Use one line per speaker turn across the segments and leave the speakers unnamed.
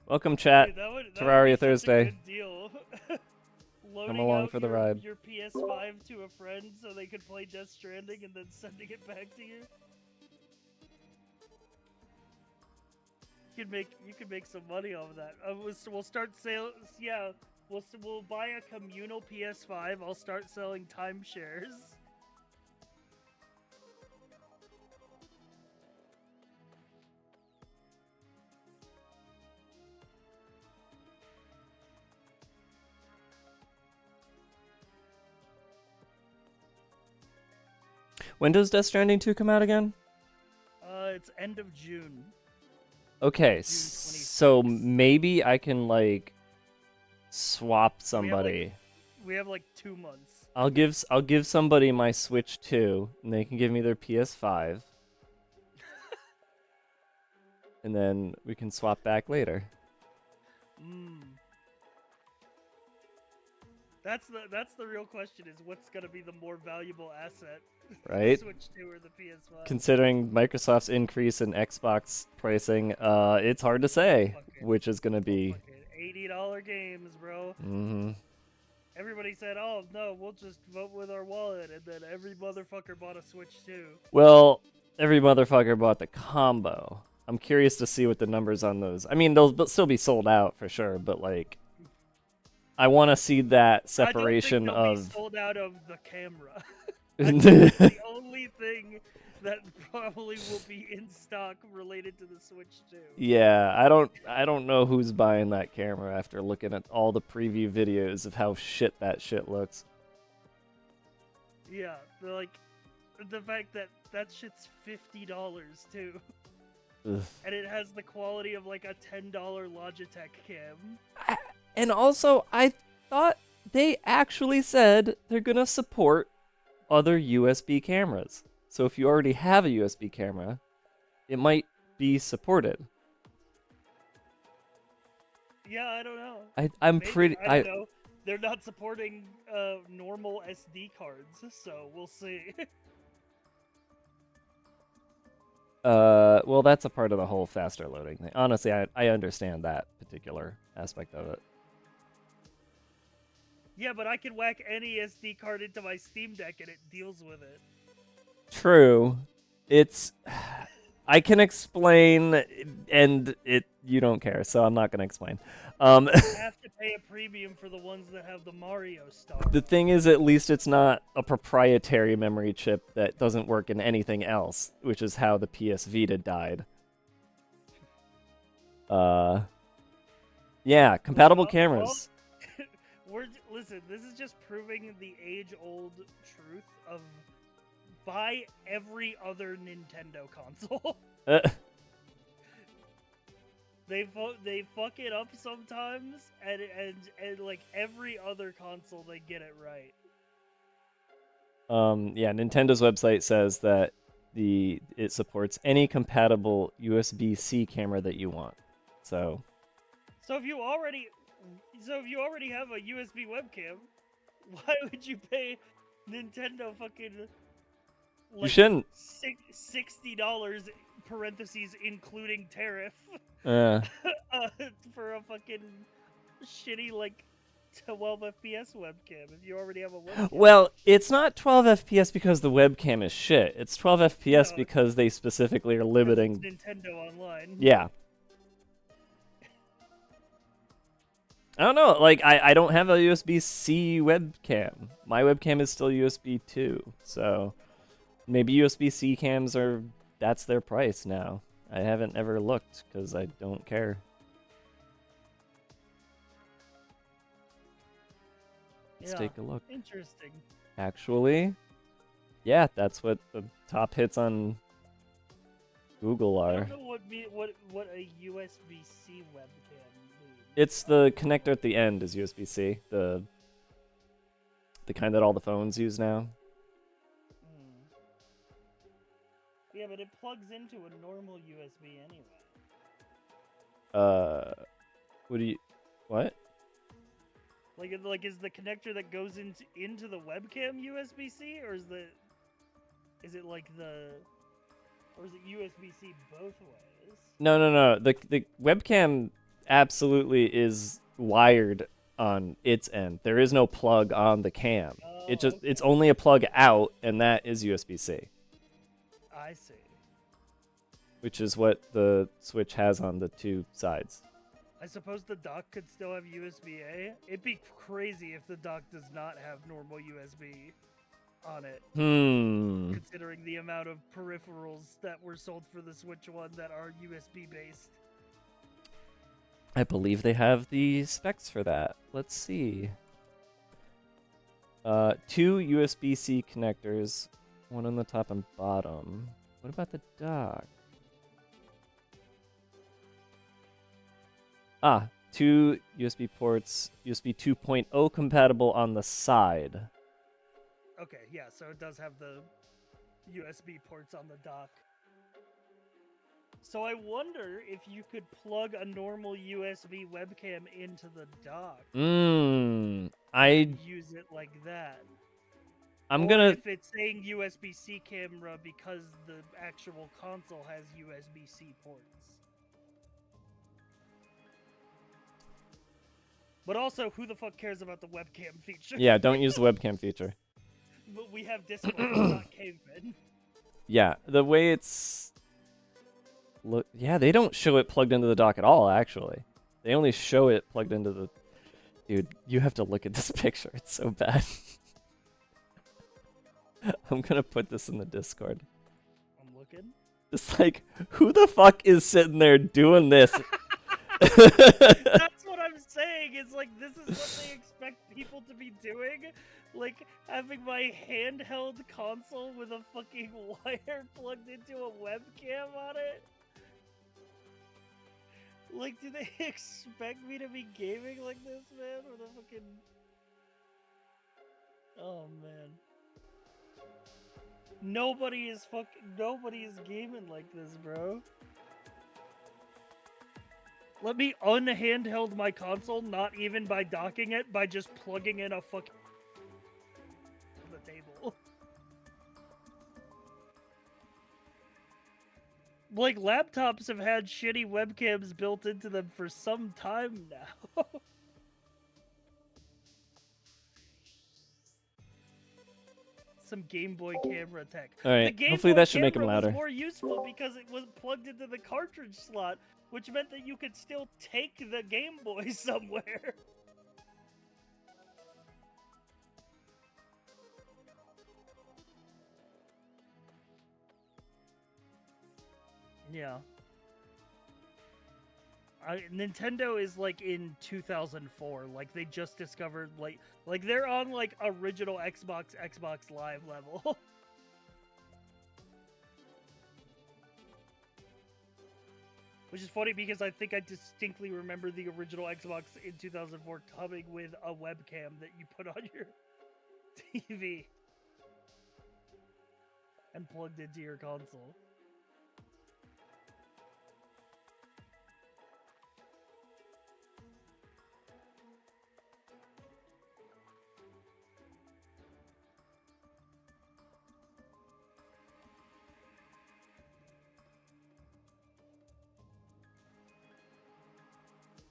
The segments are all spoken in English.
Welcome, chat.
Dude, that would be
Terraria
such a
Thursday.
good deal.
Come
Loading
along
out
for the ride.
your PS5 to a friend so they could play Death Stranding and then sending it back to you. You could make some money off of that. We'll start sales. Yeah, we'll buy a communal PS5. I'll start selling timeshares.
When does Death Stranding 2 come out again?
It's end of June.
Okay,
June
so
26th.
maybe I can like swap somebody.
We have like 2 months.
I'll give somebody my Switch 2, and they can give me their PS5. And then we can swap back later.
That's the real question: is what's gonna be the more valuable asset,
Right?
the Switch 2 or the PS5?
Considering Microsoft's increase in Xbox pricing, it's hard to say which is gonna be.
$80 games, bro.
Mm-hmm.
Everybody said, "Oh no, we'll just vote with our wallet," and then every motherfucker bought a Switch 2.
Well, every motherfucker bought the combo. I'm curious to see what the numbers on those. I mean, they'll still be sold out for sure, but like, I want to see that separation
I don't think they'll
of.
be sold out of the camera. The only thing that probably will be in stock related to the Switch 2.
Yeah, I don't know who's buying that camera after looking at all the preview videos of how shit that shit looks.
Yeah, like the fact that that shit's $50 too.
Ugh.
And it has the quality of like a $10 Logitech cam.
And also, I thought they actually said they're gonna support other USB cameras. So if you already have a USB camera, it might be supported.
Yeah, I don't know.
I'm
Maybe,
pretty.
I don't know. They're not supporting normal SD cards, so we'll see.
Well, that's a part of the whole faster loading thing. Honestly, I understand that particular aspect of it.
Yeah, but I can whack any SD card into my Steam Deck and it deals with it.
True. It's I can explain, and you don't care, so I'm not gonna explain.
I have to pay a premium for the ones that have the Mario star.
The thing is, at least it's not a proprietary memory chip that doesn't work in anything else, which is how the PS Vita died. Yeah, compatible cameras.
Listen, this is just proving the age-old truth of buy every other Nintendo console. They fuck it up sometimes, and like every other console, they get it right.
Yeah, Nintendo's website says that it supports any compatible USB-C camera that you want. So
if you already have a USB webcam, why would you pay Nintendo fucking like
you shouldn't.
$60 parentheses including tariff for a fucking shitty like 12 FPS webcam if you already have a webcam?
Well, it's not 12 FPS because the webcam is shit. It's 12 FPS because they specifically are limiting
Nintendo Online.
Yeah. I don't know. Like, I don't have a USB-C webcam. My webcam is still USB 2. So maybe USB-C cams that's their price now. I haven't ever looked because I don't care. Let's take a look.
Interesting.
Actually, yeah, that's what the top hits on Google are.
I don't know what a USB-C webcam means.
It's the connector at the end is USB-C, the kind that all the phones use now.
Yeah, but it plugs into a normal USB anyway.
What do you? What?
Like is the connector that goes into the webcam USB-C, or is it like or is it USB-C both ways?
No. The webcam absolutely is wired on its end. There is no plug on the cam.
Oh,
It's
okay.
only a plug out, and that is USB-C,
I see.
which is what the Switch has on the two sides.
I suppose the dock could still have USB-A. It'd be crazy if the dock does not have normal USB on it, considering the amount of peripherals that were sold for the Switch One that are USB based.
I believe they have the specs for that. Let's see. Two USB-C connectors, one on the top and bottom. What about the dock? Ah, two USB ports, USB 2.0 compatible on the side.
Okay, yeah, so it does have the USB ports on the dock. So I wonder if you could plug a normal USB webcam into the dock. Use it like that.
I'm
or
gonna.
if it's saying USB-C camera because the actual console has USB-C ports. But also, who the fuck cares about the webcam feature?
Yeah, don't use the webcam feature.
But we have Discord, not Caveman.
Yeah, the way it's. Look, yeah, they don't show it plugged into the dock at all, actually. They only show it plugged into the. Dude, you have to look at this picture. It's so bad. I'm gonna put this in the Discord.
I'm looking.
It's like, who the fuck is sitting there doing this?
That's what I'm saying. It's like, this is what they expect people to be doing. Like, having my handheld console with a fucking wire plugged into a webcam on it. Like, do they expect me to be gaming like this, man? Or the fucking... Oh, man. Nobody is gaming like this, bro. Let me unhandheld my console, not even by docking it, by just plugging in a fucking on the table. Like, laptops have had shitty webcams built into them for some time now. Some Game Boy camera tech.
Alright,
The Game
hopefully
Boy
that should make him
camera was
louder.
more useful because it was plugged into the cartridge slot, which meant that you could still take the Game Boy somewhere. Yeah. Nintendo is like in 2004. Like they just discovered like they're on like original Xbox Live level. Which is funny because I think I distinctly remember the original Xbox in 2004 coming with a webcam that you put on your TV and plugged into your console.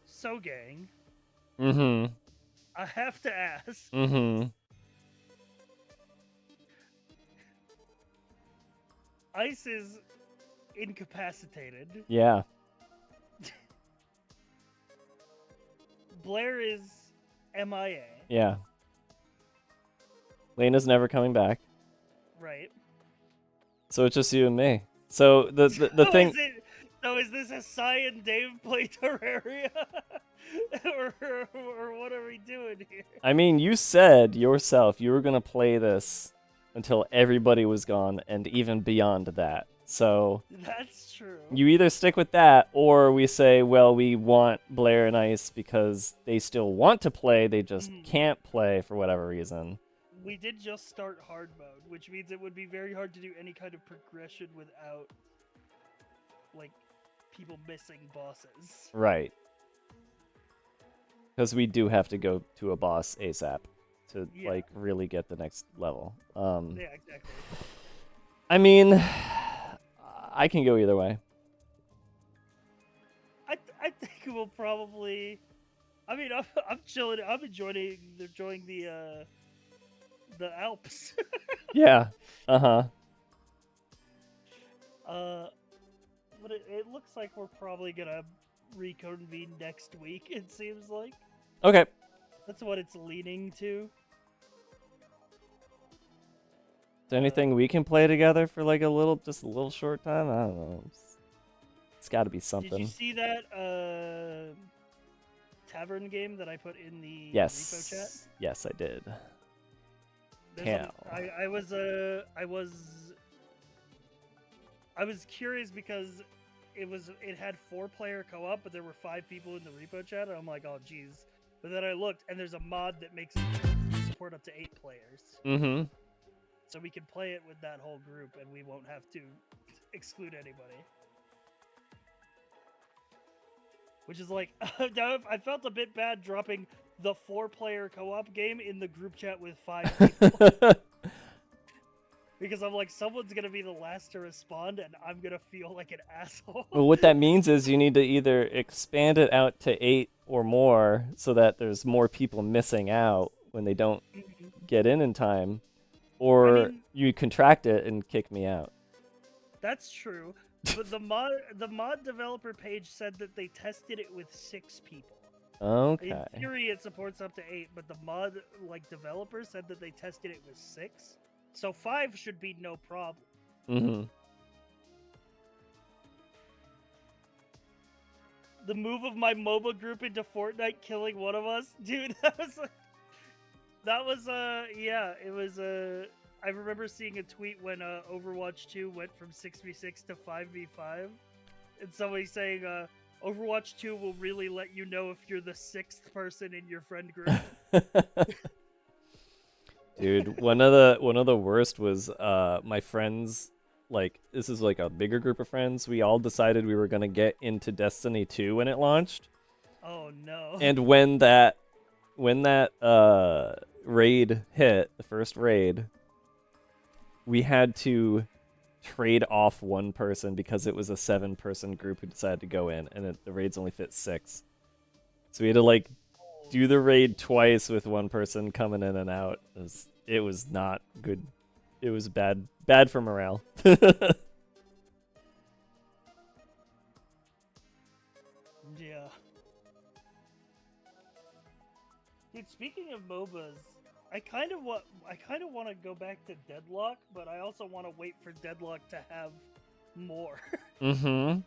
So, gang, I have to ask. Ice is incapacitated.
Yeah.
Blair is MIA.
Yeah. Lena's never coming back.
Right.
So it's just you and me. So the thing.
Is this a Cy and Dave play Terraria? or what are we doing here?
I mean, you said yourself you were gonna play this until everybody was gone, and even beyond that. So
that's true.
You either stick with that, or we say, well, we want Blair and Ice because they still want to play, they just can't play for whatever reason.
We did just start hard mode, which means it would be very hard to do any kind of progression without, like, people missing bosses.
Right. Because we do have to go to a boss ASAP to
Yeah.
like really get the next level.
Yeah, exactly.
I mean, I can go either way.
I think we'll probably. I mean, I'm chilling. I'm enjoying the Alps.
Yeah. Uh-huh.
But it looks like we're probably gonna reconvene next week. It seems like
Okay.
that's what it's leaning to.
Is there anything we can play together for like just a little short time? I don't know. It's got to be
Did you
something.
see that tavern game that I put in the repo chat?
Yes. Yes, I did.
There's
Cow.
I was curious because it had 4-player co-op, but there were 5 people in the repo chat, and I'm like, oh geez. But then I looked, and there's a mod that makes it support up to 8 players.
Mm-hmm.
So we can play it with that whole group, and we won't have to exclude anybody. Which is like, I felt a bit bad dropping the 4-player co-op game in the group chat with 5 people. Because I'm like, someone's gonna be the last to respond, and I'm gonna feel like an asshole.
Well, what that means is you need to either expand it out to 8 or more so that there's more people missing out when they don't get in time, or
I mean,
you contract it and kick me out.
that's true. But the mod developer page said that they tested it with 6 people.
Okay.
In theory, it supports up to 8, but the mod developer said that they tested it with 6. So 5 should be no problem.
Mm-hmm.
The move of my MOBA group into Fortnite killing one of us, dude. Yeah. It was I remember seeing a tweet when Overwatch 2 went from 6v6 to 5v5, and somebody saying Overwatch 2 will really let you know if you're the 6th person in your friend group.
Dude, one of the worst was my friends, like this is like a bigger group of friends. We all decided we were gonna get into Destiny 2 when it launched.
Oh no.
And when that raid hit, the first raid, we had to trade off one person because it was a 7-person group who decided to go in, and the raids only fit 6. So we had to like do the raid twice with one person coming in and out. It was not good. It was bad for morale.
Yeah. Dude, speaking of MOBAs, I kind of want to go back to Deadlock, but I also want to wait for Deadlock to have more.
Mm-hmm.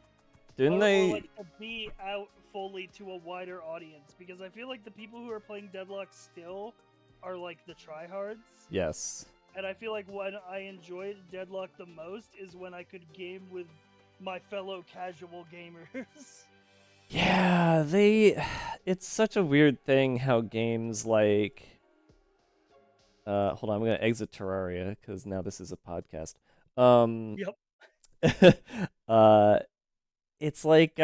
Didn't
or
they?
like to be out fully to a wider audience, because I feel like the people who are playing Deadlock still are like the tryhards.
Yes.
And I feel like when I enjoyed Deadlock the most is when I could game with my fellow casual gamers.
Yeah, it's such a weird thing how games like hold on, I'm gonna exit Terraria because now this is a podcast.
Yep.
uh it's like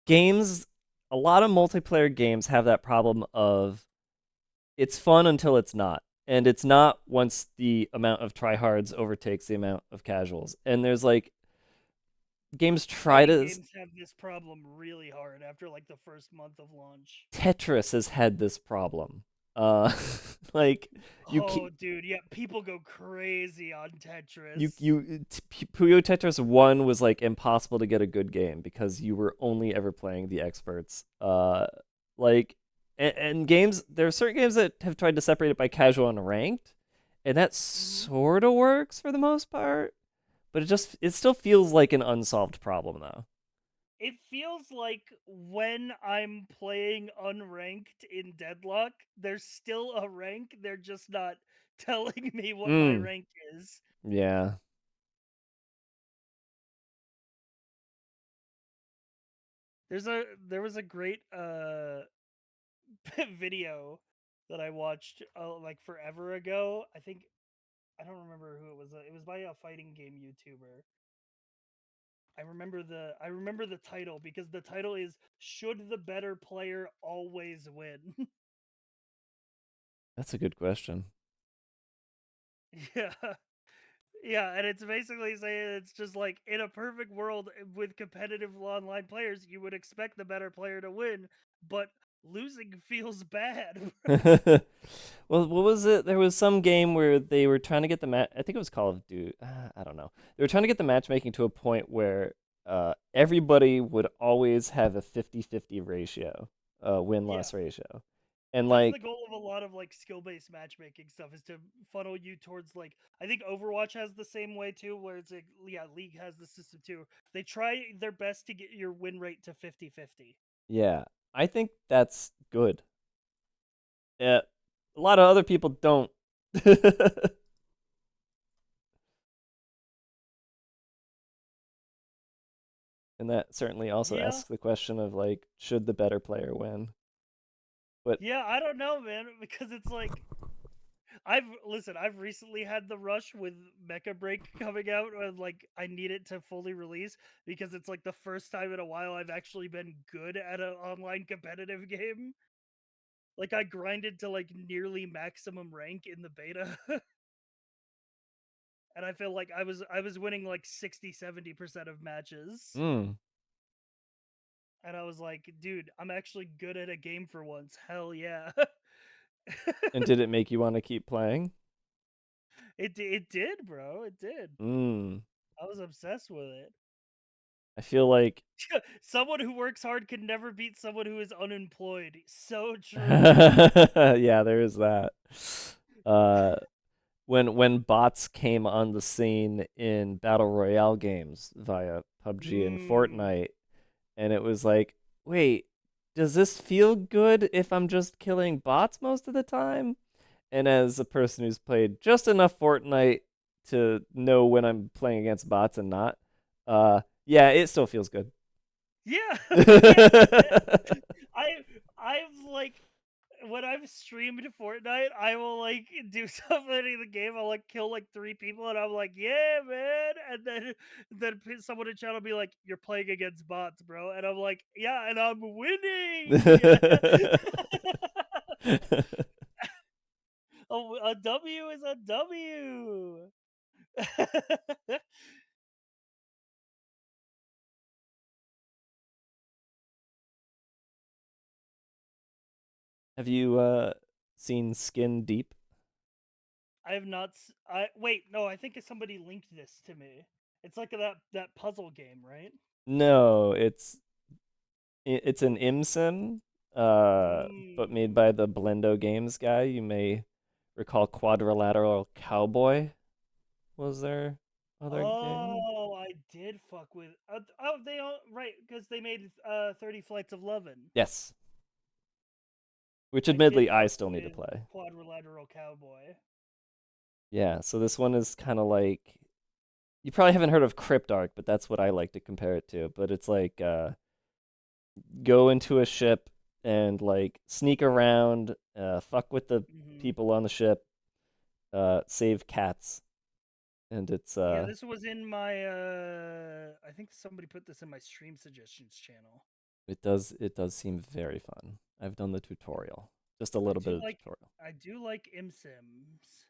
games, a lot of multiplayer games have that problem of it's fun until it's not. And it's not once the amount of tryhards overtakes the amount of casuals. And there's like games try to
Games have this problem really hard after like the first month of launch.
Tetris has had this problem. Uh like
Dude, yeah, people go crazy on Tetris.
Puyo Tetris 1 was like impossible to get a good game because you were only ever playing the experts. Like and games, there are certain games that have tried to separate it by casual and ranked, and that sort of works for the most part, but it still feels like an unsolved problem though.
It feels like when I'm playing unranked in Deadlock, there's still a rank, they're just not telling me what my rank is.
Yeah.
There was a great video that I watched like forever ago. I don't remember who it was. It was by a fighting game YouTuber. I remember the title because the title is "Should the better player always win?"
That's a good question.
Yeah. Yeah, and it's basically saying it's just like in a perfect world with competitive online players, you would expect the better player to win, but losing feels bad.
Well, what was it? There was some game where they were trying to get the match. I think it was Call of Duty. I don't know. They were trying to get the matchmaking to a point where everybody would always have a 50-50 ratio,
Yeah.
win-loss ratio. And
That's the
like,
goal of a lot of like skill-based matchmaking stuff is to funnel you towards like I think Overwatch has the same way too, where it's like yeah, League has the system too. They try their best to get your win rate to 50-50.
yeah, I think that's good. Yeah, a lot of other people don't. And that certainly also
Yeah.
asks the question of like, should the better player win? But
Yeah, I don't know, man, because it's like I've recently had the rush with Mecha Break coming out and like I need it to fully release because it's like the first time in a while I've actually been good at an online competitive game. Like I grinded to like nearly maximum rank in the beta and I feel like I was winning like 60-70% of matches.
mm,
And I was like, dude, I'm actually good at a game for once. Hell yeah.
and did it make you want to keep playing?
It did, bro. It did.
Mm.
I was obsessed with it.
I feel like
Someone who works hard can never beat someone who is unemployed. So true.
yeah, there is that. Uh, when bots came on the scene in battle royale games via PUBG and
Mm.
Fortnite, and it was like, wait, does this feel good if I'm just killing bots most of the time? And as a person who's played just enough Fortnite to know when I'm playing against bots and not, yeah, it still feels good.
Yeah. Yeah. I I've like when I've streamed Fortnite, I will like do something in the game. I'll like kill like three people, and I'm like, "Yeah, man!" And then someone in chat will be like, "You're playing against bots, bro," and I'm like, "Yeah, and I'm winning." Oh, a W is a W.
Have you seen Skin Deep?
I have not. I wait. No, I think somebody linked this to me. It's like that puzzle game, right?
No, it's an ImSim, but made
Mm.
by the Blendo Games guy. You may recall Quadrilateral Cowboy was their other game,
Oh, I did fuck with. Oh, they all right because they made 30 Flights of Lovin'.
yes, which
I did
admittedly I
fuck
still need to
with
play.
Quadrilateral Cowboy.
Yeah, so this one is kind of like you probably haven't heard of Cryptarch, but that's what I like to compare it to. But it's like go into a ship and like sneak around, fuck with the
Hmm.
people on the ship, save cats, and it's
Yeah, this was in my. I think somebody put this in my stream suggestions channel.
it does seem very fun. I've done the tutorial, just a little bit of tutorial.
I do like ImSims.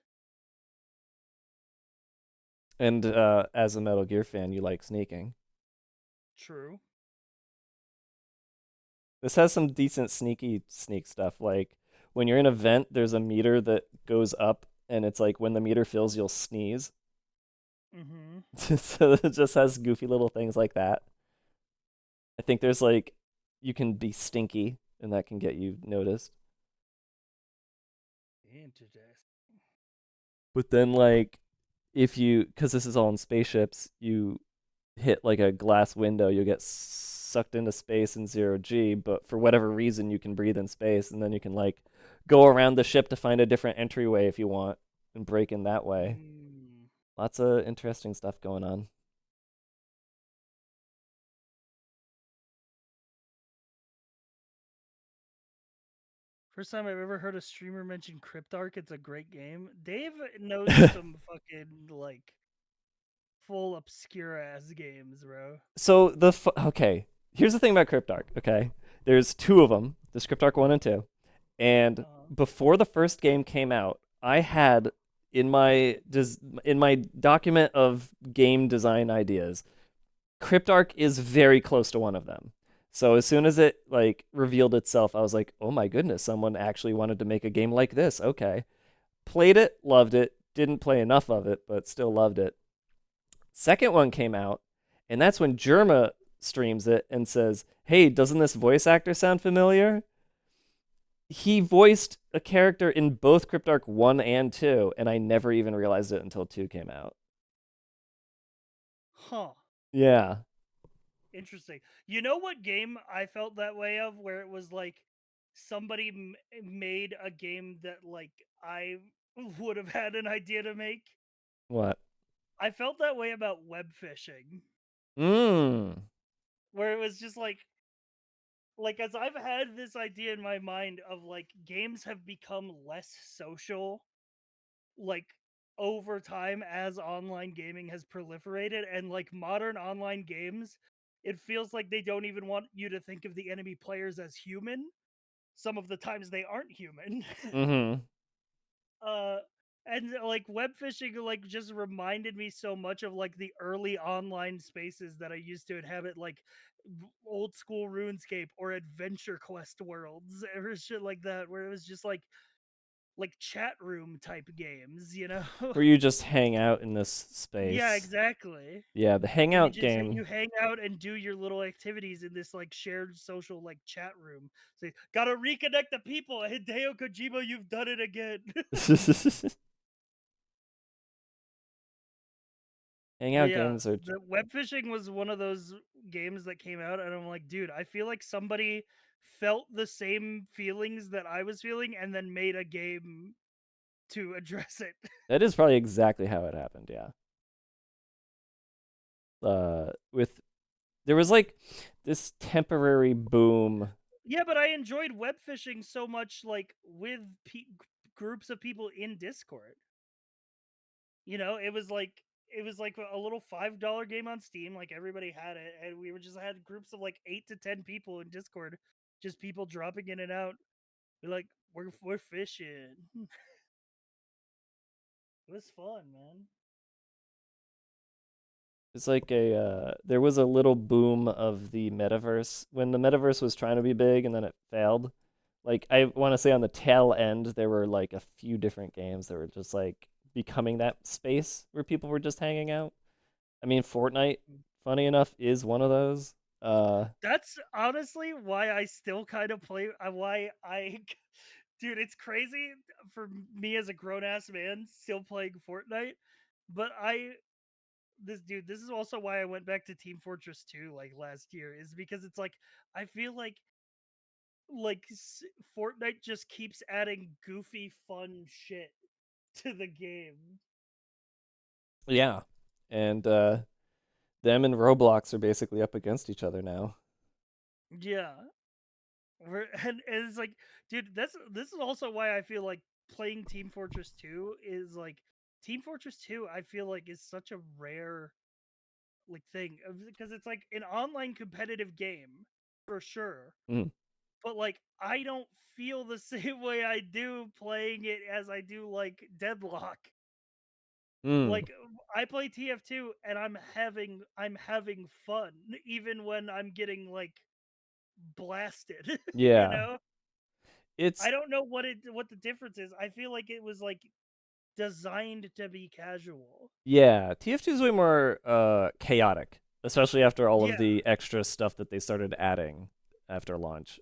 And as a Metal Gear fan, you like sneaking.
True.
This has some decent sneaky sneak stuff. Like when you're in a vent, there's a meter that goes up, and it's like when the meter fills, you'll sneeze.
Mm-hmm.
So it just has goofy little things like that. I think there's like you can be stinky, and that can get you noticed.
Interesting.
But then like if you, because this is all in spaceships, you hit like a glass window, you'll get sucked into space in 0G, but for whatever reason you can breathe in space, and then you can like go around the ship to find a different entryway if you want and break in that way.
Mm.
Lots of interesting stuff going on.
First time I've ever heard a streamer mention Cryptarch. It's a great game. Dave knows some fucking like full obscure ass games, bro.
So okay, here's the thing about Cryptark. Okay, there's two of them, the Cryptark 1 and 2, and
Uh,
before the first game came out, I had in my document of game design ideas, Cryptark is very close to one of them. So as soon as it like revealed itself, I was like, "Oh my goodness, someone actually wanted to make a game like this." Okay. Played it, loved it, didn't play enough of it, but still loved it. Second one came out, and that's when Germa streams it and says, "Hey, doesn't this voice actor sound familiar?" He voiced a character in both Cryptark 1 and 2, and I never even realized it until 2 came out.
huh.
Yeah.
Interesting. You know what game I felt that way of, where it was like somebody made a game that like I would have had an idea to make?
What?
I felt that way about web fishing,
Mmm.
where it was just like as I've had this idea in my mind of like games have become less social, like over time as online gaming has proliferated, and like modern online games, it feels like they don't even want you to think of the enemy players as human. Some of the times they aren't human.
Mm-hmm.
uh and like web fishing like just reminded me so much of like the early online spaces that I used to inhabit, like old school RuneScape or Adventure Quest worlds or shit like that, where it was just like chat room type games, you know?
Where you just hang out in this
Yeah,
space.
exactly.
Yeah, the
Where
hangout game.
you hang out and do your little activities in this like shared social like chat room. So gotta reconnect the people. Hideo Kojima, you've done it again. But
Hangout
yeah,
games are
the web fishing was one of those games that came out, and I'm like, dude, I feel like somebody felt the same feelings that I was feeling, and then made a game to address it.
that is probably exactly how it happened, yeah. With there was like this temporary boom.
Yeah, but I enjoyed web fishing so much, like with groups of people in Discord. You know, it was like a little $5 game on Steam. Like everybody had it, and we were just had groups of like 8 to 10 people in Discord, just people dropping in and out. We're like, we're fishing. It was fun, man.
It's like there was a little boom of the metaverse when the metaverse was trying to be big and then it failed. Like I want to say on the tail end there were like a few different games that were just like becoming that space where people were just hanging out. I mean, Fortnite, funny enough, is one of those.
That's honestly why I still kind of play. Why I, dude, it's crazy for me as a grown ass man still playing Fortnite. But this is also why I went back to Team Fortress 2 like last year, is because it's like I feel like Fortnite just keeps adding goofy fun shit to the game.
Yeah, and them and Roblox are basically up against each other now.
Yeah. And it's like, dude, this is also why I feel like playing Team Fortress 2 is like Team Fortress 2 I feel like is such a rare like thing, because it's like an online competitive game for sure.
Mm.
But like I don't feel the same way I do playing it as I do like Deadlock.
Mm.
Like I play TF2 and I'm having fun even when I'm getting like blasted, you
Yeah,
know? I
it's
don't know what the difference is. I feel like it was like designed to be casual.
yeah, TF2 is way more chaotic, especially after all of
Yeah.
the extra stuff that they started adding after launch.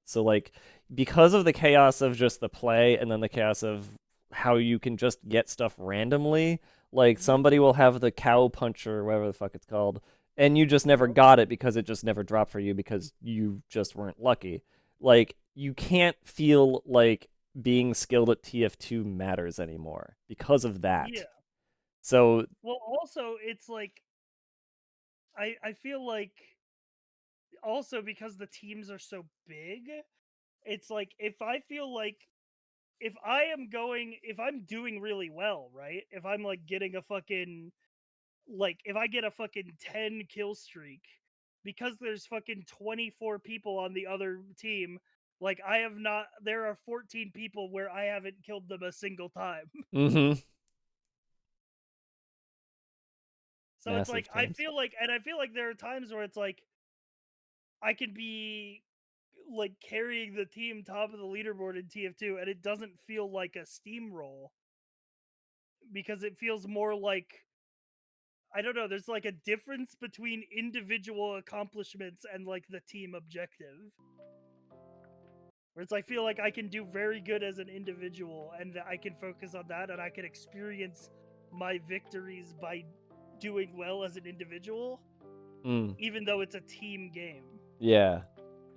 So like because of the chaos of just the play and then the chaos of how you can just get stuff randomly, like
Mhm.
somebody will have the cow puncher, whatever the fuck it's called, and you just never
Yep.
got it because it just never dropped for you because you just weren't lucky. Like you can't feel like being skilled at TF2 matters anymore because of that.
Yeah.
So,
Well, also it's like I feel like also because the teams are so big, it's like if I feel like if I'm doing really well, right? If I'm like getting a fucking like if I get a fucking 10 kill streak, because there's fucking 24 people on the other team, like there are 14 people where I haven't killed them a single time.
Mm-hmm.
So it's like
Massive teams.
I feel like there are times where it's like I can be like carrying the team top of the leaderboard in TF2 and it doesn't feel like a steamroll because it feels more like I don't know, there's like a difference between individual accomplishments and like the team objective. Where it's I feel like I can do very good as an individual and that I can focus on that and I can experience my victories by doing well as an individual, even though it's a team game.
Yeah.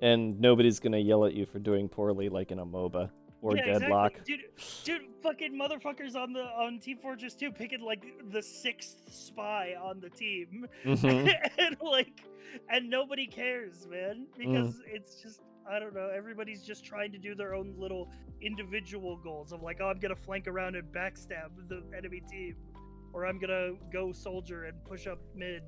And nobody's gonna yell at you for doing poorly like in a MOBA or
Yeah,
Deadlock.
exactly. Dude, fucking motherfuckers on Team Fortress 2 picking like the 6th spy on the team.
Mm-hmm.
and like and nobody cares, man, because it's just I don't know, everybody's just trying to do their own little individual goals of like, oh, I'm going to flank around and backstab the enemy team or I'm going to go soldier and push up mid.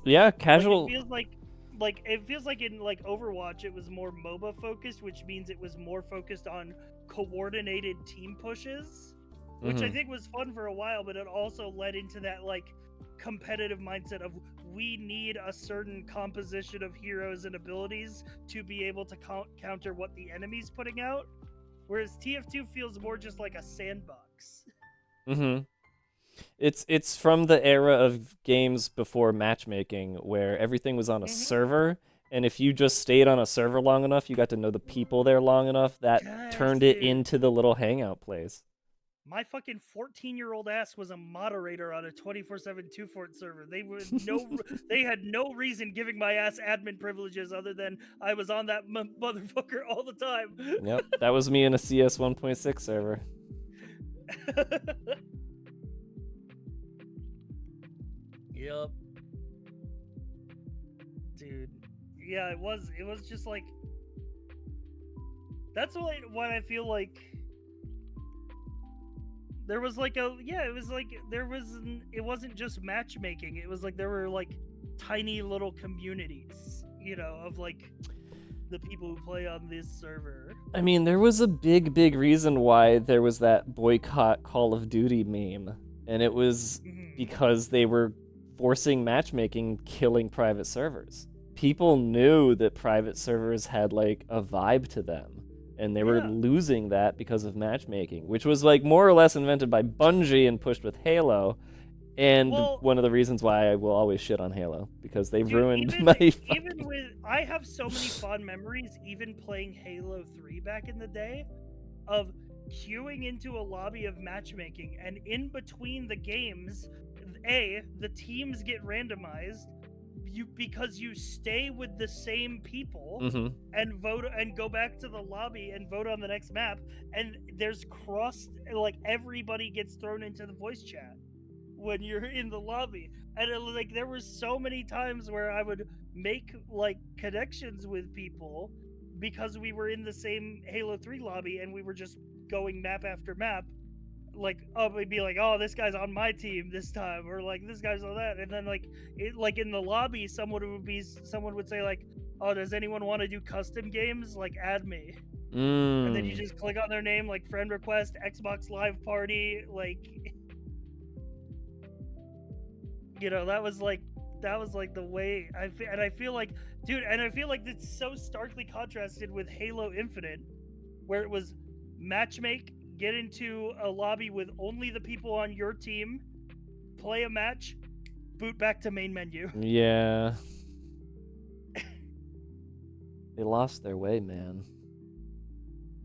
Yeah, casual.
It feels like in like Overwatch it was more MOBA focused, which means it was more focused on coordinated team pushes, which I think was fun for a while, but it also led into that like competitive mindset of we need a certain composition of heroes and abilities to be able to counter what the enemy's putting out, whereas TF2 feels more just like a sandbox.
Mm-hmm. It's from the era of games before matchmaking where everything was on a server, and if you just stayed on a server long enough, you got to know the people there long enough, that
Yes,
turned it
dude.
into the little hangout place.
My fucking 14-year-old ass was a moderator on a 24/7 2-fort server. They had no reason giving my ass admin privileges other than I was on that motherfucker all the time.
Yep, that was me in a CS 1.6 server.
Yep. Dude. Yeah, it was just like that's what I feel like there was like it was like it wasn't just matchmaking. It was like there were like tiny little communities, of like the people who play on this server.
I mean, there was a big reason why there was that boycott Call of Duty meme, and it was because they were forcing matchmaking, killing private servers. People knew that private servers had like a vibe to them, and they were losing that because of matchmaking, which was like more or less invented by Bungie and pushed with Halo. And one of the reasons why I will always shit on Halo, because they ruined
I have so many fond memories even playing Halo 3 back in the day of queuing into a lobby of matchmaking, and in between the games, the teams get randomized because you stay with the same people and vote and go back to the lobby and vote on the next map, and there's everybody gets thrown into the voice chat when you're in the lobby. And there were so many times where I would make like connections with people because we were in the same Halo 3 lobby and we were just going map after map. We'd be like, oh, this guy's on my team this time, or like this guy's on that, and then in the lobby, someone would say like, oh, does anyone want to do custom games? Like, add me. And then you just click on their name, like friend request, Xbox Live Party, like, that was like the way I feel like, dude, and I feel like it's so starkly contrasted with Halo Infinite, where it was matchmake, get into a lobby with only the people on your team, play a match, boot back to main menu.
Yeah. They lost their way, man.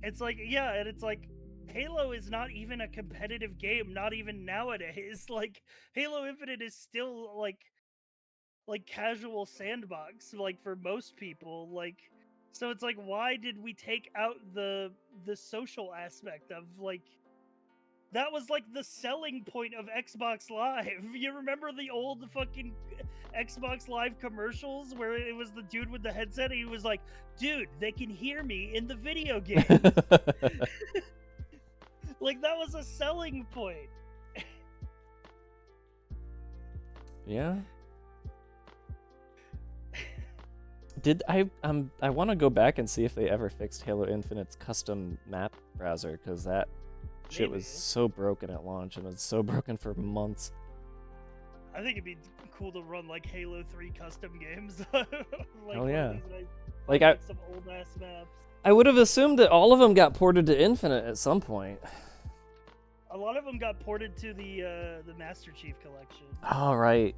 It's like, yeah, and it's like, Halo is not even a competitive game, not even nowadays. Like, Halo Infinite is still like casual sandbox, like for most people. Like, so it's like, why did we take out the social aspect of like that was like the selling point of Xbox Live. You remember the old fucking Xbox Live commercials where it was the dude with the headset and he was like, dude, they can hear me in the video game. Like, that was a selling point.
Yeah. I want to go back and see if they ever fixed Halo Infinite's custom map browser, because that shit was
Maybe.
so broken at launch, and it's so broken for months.
I think it'd be cool to run like Halo 3 custom games. Like
Hell yeah.
like some old ass maps.
I would have assumed that all of them got ported to Infinite at some point.
A lot of them got ported to the Master Chief Collection.
Oh, right.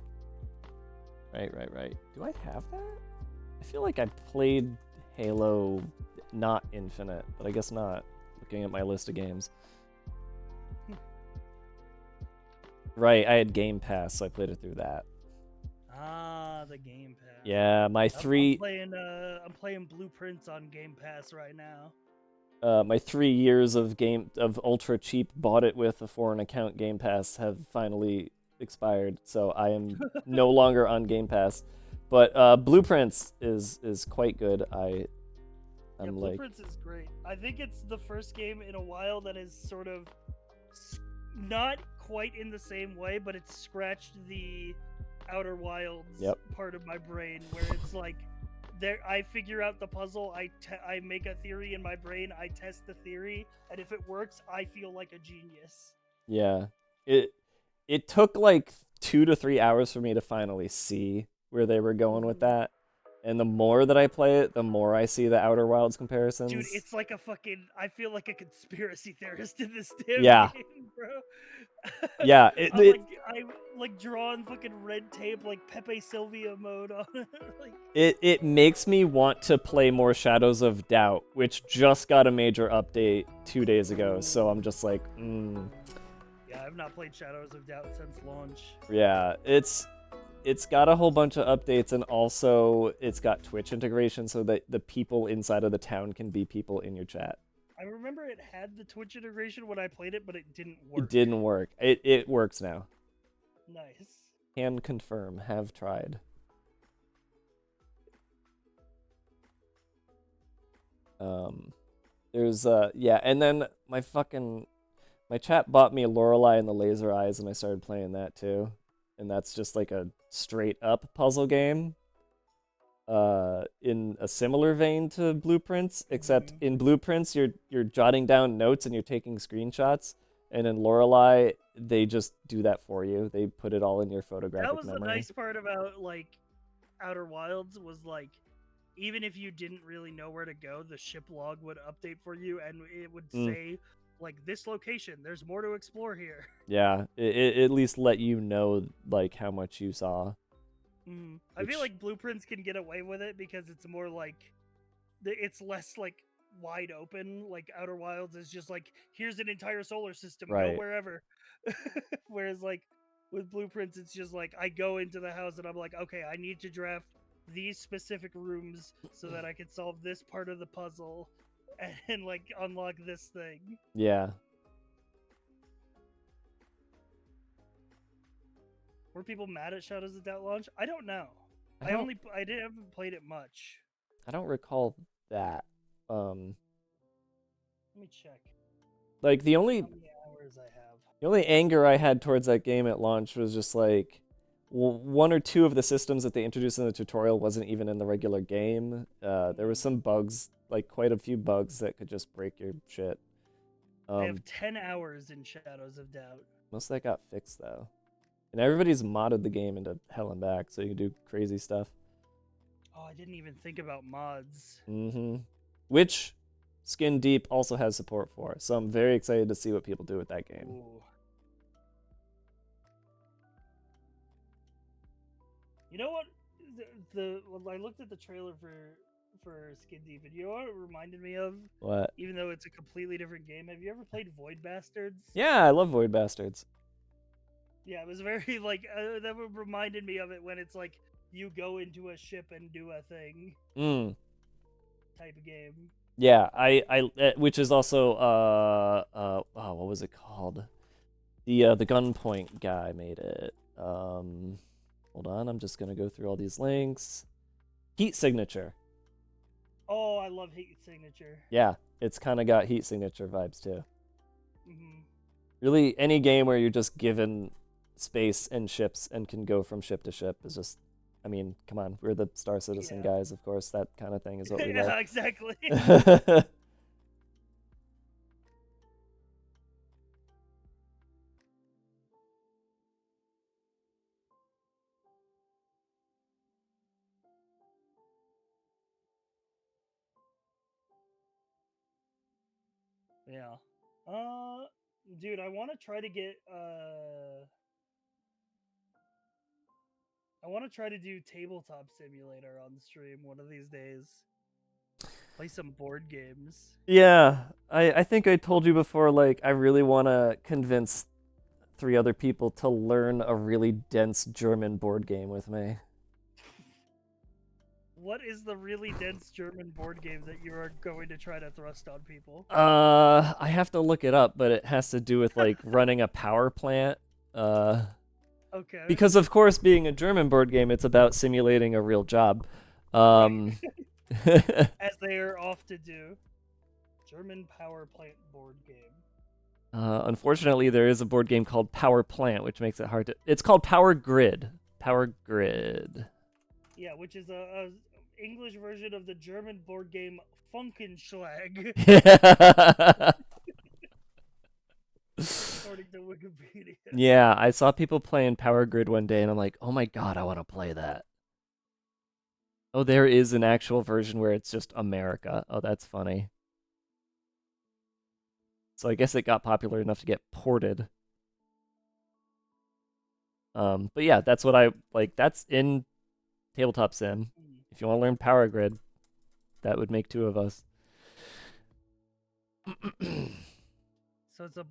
Right. Do I have that? I feel like I played Halo not Infinite, but I guess not, looking at my list of games. Right, I had Game Pass, so I played it through that.
Ah, the Game Pass.
Yeah, my three...
I'm playing Blueprints on Game Pass right now.
My 3 years of ultra cheap bought it with a foreign account Game Pass have finally expired, so I am no longer on Game Pass. But Blueprints is quite good.
Blueprints is great. I think it's the first game in a while that is sort of not quite in the same way, but it's scratched the Outer Wilds part of my brain, where it's like, I figure out the puzzle, I make a theory in my brain, I test the theory, and if it works, I feel like a genius.
Yeah, it took like 2 to 3 hours for me to finally see where they were going with that. And the more that I play it, the more I see the Outer Wilds comparisons.
Dude, it's like I feel like a conspiracy theorist in this damn game, bro.
Yeah,
I like drawing fucking red tape, like Pepe Sylvia mode on it.
It makes me want to play more Shadows of Doubt, which just got a major update 2 days ago. So I'm just like,
Yeah, I've not played Shadows of Doubt since launch.
Yeah, it's got a whole bunch of updates, and also it's got Twitch integration so that the people inside of the town can be people in your chat.
I remember it had the Twitch integration when I played it, but it didn't work.
It didn't work. It works now.
Nice.
Can confirm. Have tried. There's yeah, and then my chat bought me Lorelei and the Laser Eyes, and I started playing that too. And that's just like a straight up puzzle game. In a similar vein to Blueprints, except in Blueprints you're jotting down notes and you're taking screenshots, and in Lorelei they just do that for you. They put it all in your photographic memory.
That was the nice part about like Outer Wilds, was like, even if you didn't really know where to go, the ship log would update for you, and it would say, like, this location, there's more to explore here.
Yeah, it at least let you know, like, how much you saw.
I feel like Blueprints can get away with it because it's more like, it's less like wide open. Like Outer Wilds is just like, here's an entire solar system, go wherever. Whereas like with Blueprints, it's just like, I go into the house and I'm like, okay, I need to draft these specific rooms so that I can solve this part of the puzzle and like unlock this thing.
Yeah.
Were people mad at Shadows of Doubt launch? I don't know. I haven't played it much.
I don't recall that.
Let me check.
Like the only
how many hours I have.
The only anger I had towards that game at launch was just like, one or two of the systems that they introduced in the tutorial wasn't even in the regular game. There were some bugs, like quite a few bugs that could just break your shit.
I have 10 hours in Shadows of Doubt.
Most of that got fixed though. And everybody's modded the game into hell and back, so you can do crazy stuff.
Oh, I didn't even think about mods.
Which Skin Deep also has support for, so I'm very excited to see what people do with that game.
Ooh. You know what? I looked at the trailer for Skin Deep, and you know what it reminded me of?
What?
Even though it's a completely different game, have you ever played Void Bastards?
Yeah, I love Void Bastards.
Yeah, it was very like that reminded me of it when it's like you go into a ship and do a thing. Type of game.
Yeah, I which is also what was it called? The Gunpoint guy made it. Hold on, I'm just gonna go through all these links. Heat Signature.
Oh, I love Heat Signature.
Yeah, it's kind of got Heat Signature vibes too. Really, any game where you're just given space and ships and can go from ship to ship is just, I mean, come on, we're the Star Citizen
Yeah.
guys, of course. That kind of thing is what we
Yeah,
like.
exactly. Yeah. Dude, I want to try to get I want to try to do tabletop simulator on the stream one of these days. Play some board games.
Yeah, I think I told you before, like, I really want to convince 3 other people to learn a really dense German board game with me.
What is the really dense German board game that you are going to try to thrust on people?
I have to look it up, but it has to do with like running a power plant. Uh,
Okay.
because of course, being a German board game, it's about simulating a real job.
Right.
Um,
As they are off to do. German power plant board game.
unfortunately, there is a board game called Power Plant, which makes it hard to. It's called Power Grid. Power Grid.
Yeah, which is a English version of the German board game Funkenschlag, according to Wikipedia.
Yeah, I saw people playing Power Grid one day, and I'm like, oh my god, I want to play that. Oh, there is an actual version where it's just America. Oh, that's funny. So I guess it got popular enough to get ported. But yeah, that's what I like. That's in Tabletop Sim. If you want to learn Power Grid, that would make 2 of us.
So it's a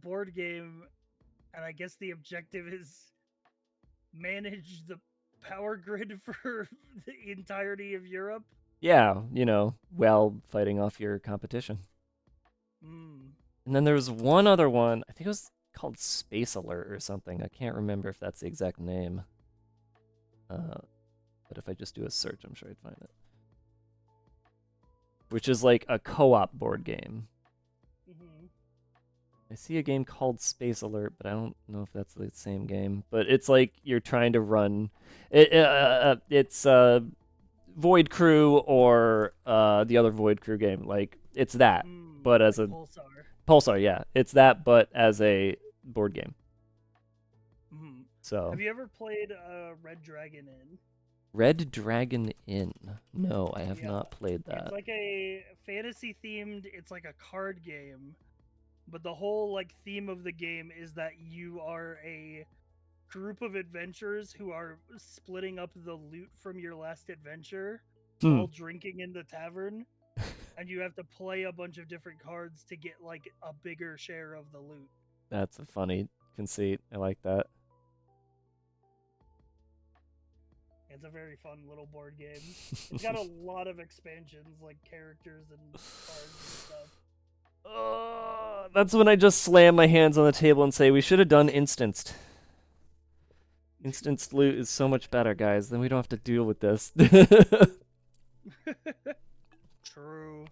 board game, and I guess the objective is manage the power grid for the entirety of Europe.
Yeah, while fighting off your competition.
Mm.
And then there was one other one. I think it was called Space Alert or something. I can't remember if that's the exact name. But if I just do a search, I'm sure I'd find it. Which is like a co-op board game.
Mm-hmm.
I see a game called Space Alert, but I don't know if that's the same game. But it's like you're trying to run. It's Void Crew or the other Void Crew game. Like it's that, but as
like
a
Pulsar.
Yeah, it's that, but as a board game.
Mm-hmm.
So
have you ever played Red Dragon Inn?
Red Dragon Inn. No, I have not played that.
It's like a fantasy themed. It's like a card game, but the whole like theme of the game is that you are a group of adventurers who are splitting up the loot from your last adventure while drinking in the tavern, and you have to play a bunch of different cards to get like a bigger share of the loot.
That's a funny conceit. I like that.
It's a very fun little board game. It's got a lot of expansions, like characters and cards and stuff.
That's when I just slam my hands on the table and say, we should have done instanced. Instanced loot is so much better, guys. Then we don't have to deal with this.
True.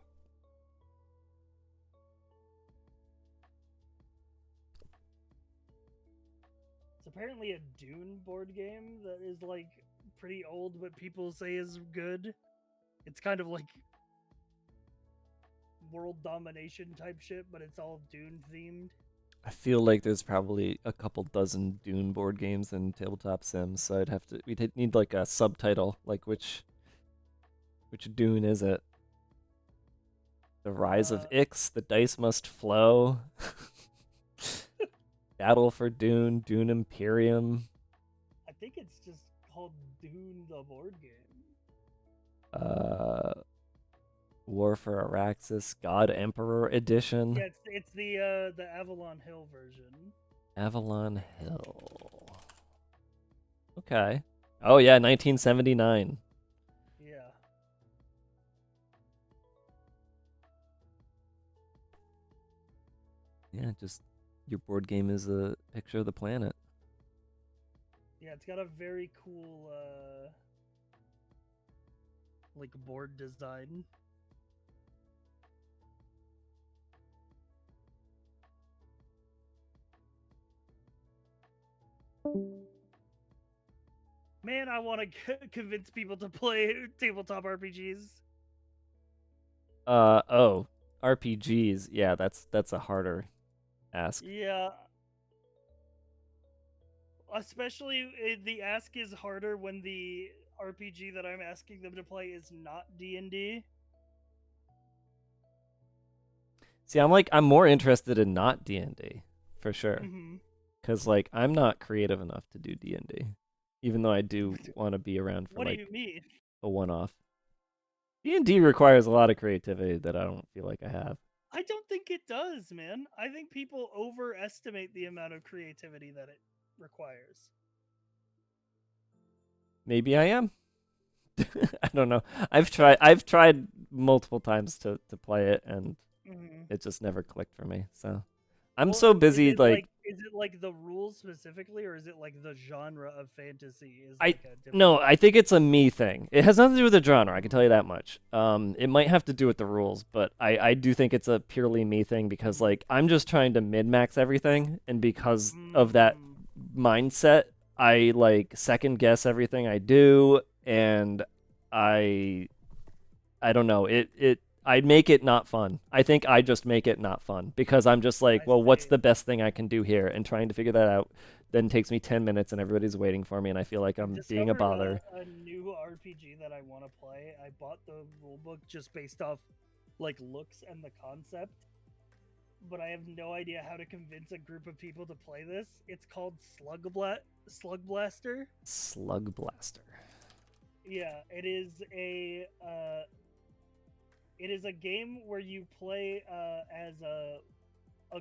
It's apparently a Dune board game that is like pretty old, but people say is good. It's kind of like world domination type shit, but it's all Dune themed.
I feel like there's probably a couple dozen Dune board games in Tabletop Sims, so we'd need like a subtitle, like which Dune is it? The Rise of Ix, The Dice Must Flow, Battle for Dune, Dune Imperium.
I think it's just called Dune the board game.
War for Araxis, God Emperor Edition.
Yeah, it's the Avalon Hill version.
Avalon Hill. Okay. Oh yeah, 1979.
Yeah.
Yeah, just your board game is a picture of the planet.
Yeah, it's got a very cool like board design. Man, I want to convince people to play tabletop RPGs.
Oh, RPGs. Yeah, that's a harder ask.
Yeah, especially the ask is harder when the RPG that I'm asking them to play is not D&D.
See, I'm more interested in not D&D for sure.
Mm-hmm.
Cuz like I'm not creative enough to do D&D. Even though I do want to be around for
What do you
like
mean?
a one-off. D&D requires a lot of creativity that I don't feel like I have.
I don't think it does, man. I think people overestimate the amount of creativity that it requires.
Maybe I am. I don't know. I've tried multiple times to play it and
Mm-hmm.
it just never clicked for me. So, I'm
Well,
so busy like
is it like the rules specifically, or is it like the genre of fantasy is
I
like a different?
no, I think it's a me thing. It has nothing to do with the genre, I can tell you that much. It might have to do with the rules, but I do think it's a purely me thing because like I'm just trying to min-max everything and because of that
Mm,
mindset, I like second guess everything I do and I I don't know. I make it not fun. I think I just make it not fun because I'm just like,
I
well, what's
see.
the best thing I can do here? And trying to figure that out then takes me 10 minutes and everybody's waiting for me and I feel like
I've
I'm being a
discovered
bother.
a new RPG that I want to play. I bought the rulebook just based off like looks and the concept, but I have no idea how to convince a group of people to play this. It's called Slug Blaster.
Slug Blaster.
Yeah, it is a game where you play as a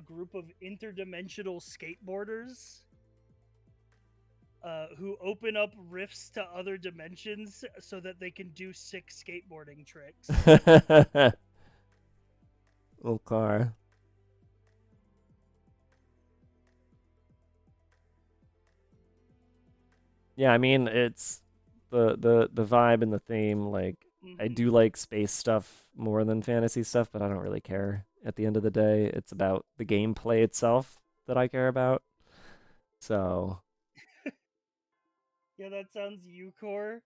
group of interdimensional skateboarders who open up rifts to other dimensions so that they can do sick skateboarding tricks.
Little car. Yeah, I mean it's the vibe and the theme. Like I
Mm-hmm.
do like space stuff more than fantasy stuff, but I don't really care. At the end of the day, it's about the gameplay itself that I care about. So
Yeah, that sounds U-core.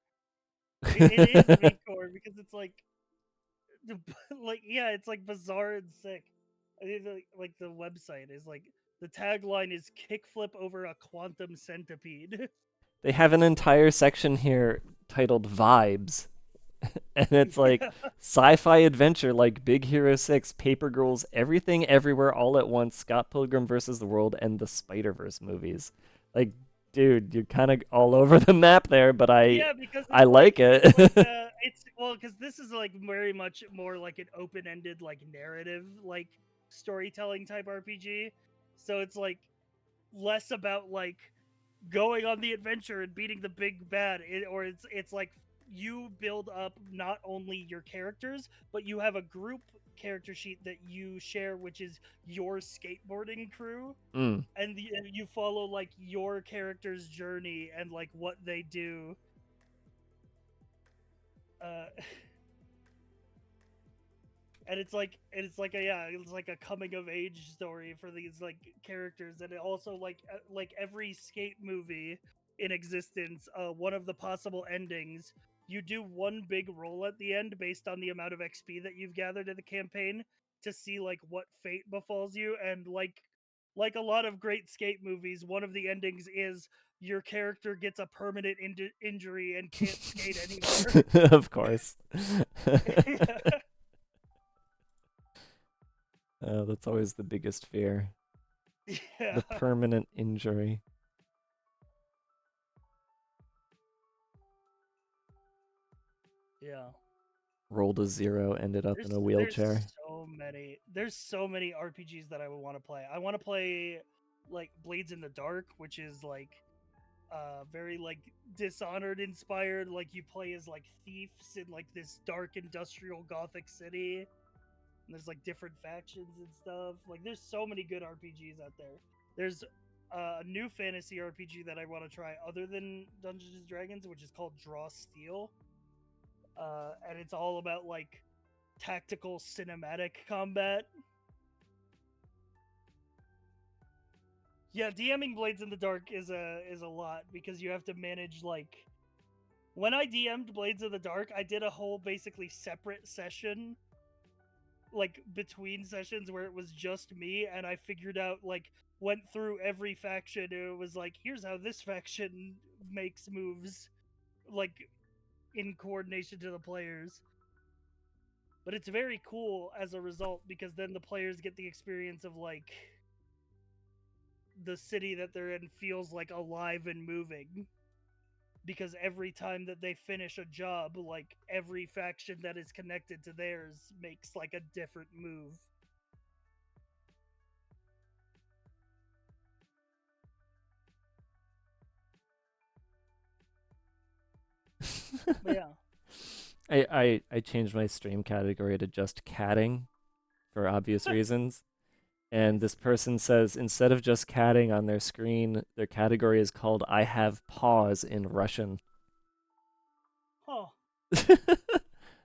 It is V-core because it's like, like yeah, it's like bizarre and sick. I think like the website is like the tagline is "kickflip over a quantum centipede."
they have an entire section here titled Vibes, and it's like
Yeah,
sci-fi adventure like Big Hero 6, Paper Girls, Everything Everywhere All at Once, Scott Pilgrim versus the World, and the Spider-Verse movies. Like, dude, you're kind of all over the map there, but
yeah, because
I like
it's like
it.
it's well, because this is like very much more like an open-ended like narrative like storytelling type RPG. So it's like less about like going on the adventure and beating the big bad, or it's like you build up not only your characters, but you have a group character sheet that you share, which is your skateboarding crew,
Mm.
and you follow like your character's journey and like what they do. Uh, and it's like a coming of age story for these like characters, and it also like every skate movie in existence, one of the possible endings, you do one big roll at the end based on the amount of XP that you've gathered in the campaign to see like what fate befalls you, and like a lot of great skate movies, one of the endings is your character gets a permanent injury and can't skate anymore.
Of course. That's always the biggest fear.
Yeah.
The permanent injury.
Yeah.
Rolled a zero, ended up in a wheelchair.
There's so many RPGs that I would want to play. I want to play like Blades in the Dark, which is like very like Dishonored inspired. Like you play as like thieves in like this dark industrial gothic city. And there's like different factions and stuff. Like there's so many good RPGs out there. There's a new fantasy RPG that I want to try other than Dungeons and Dragons, which is called Draw Steel. And it's all about like tactical cinematic combat. Yeah, DMing Blades in the Dark is a lot because you have to manage like when I DM'd Blades in the Dark, I did a whole basically separate session like between sessions where it was just me and I figured out like went through every faction and it was like here's how this faction makes moves like in coordination to the players. But it's very cool as a result because then the players get the experience of like the city that they're in feels like alive and moving because every time that they finish a job like every faction that is connected to theirs makes like a different move. But yeah.
I changed my stream category to just catting for obvious reasons. And this person says instead of just catting on their screen, their category is called I have pause in Russian.
Oh,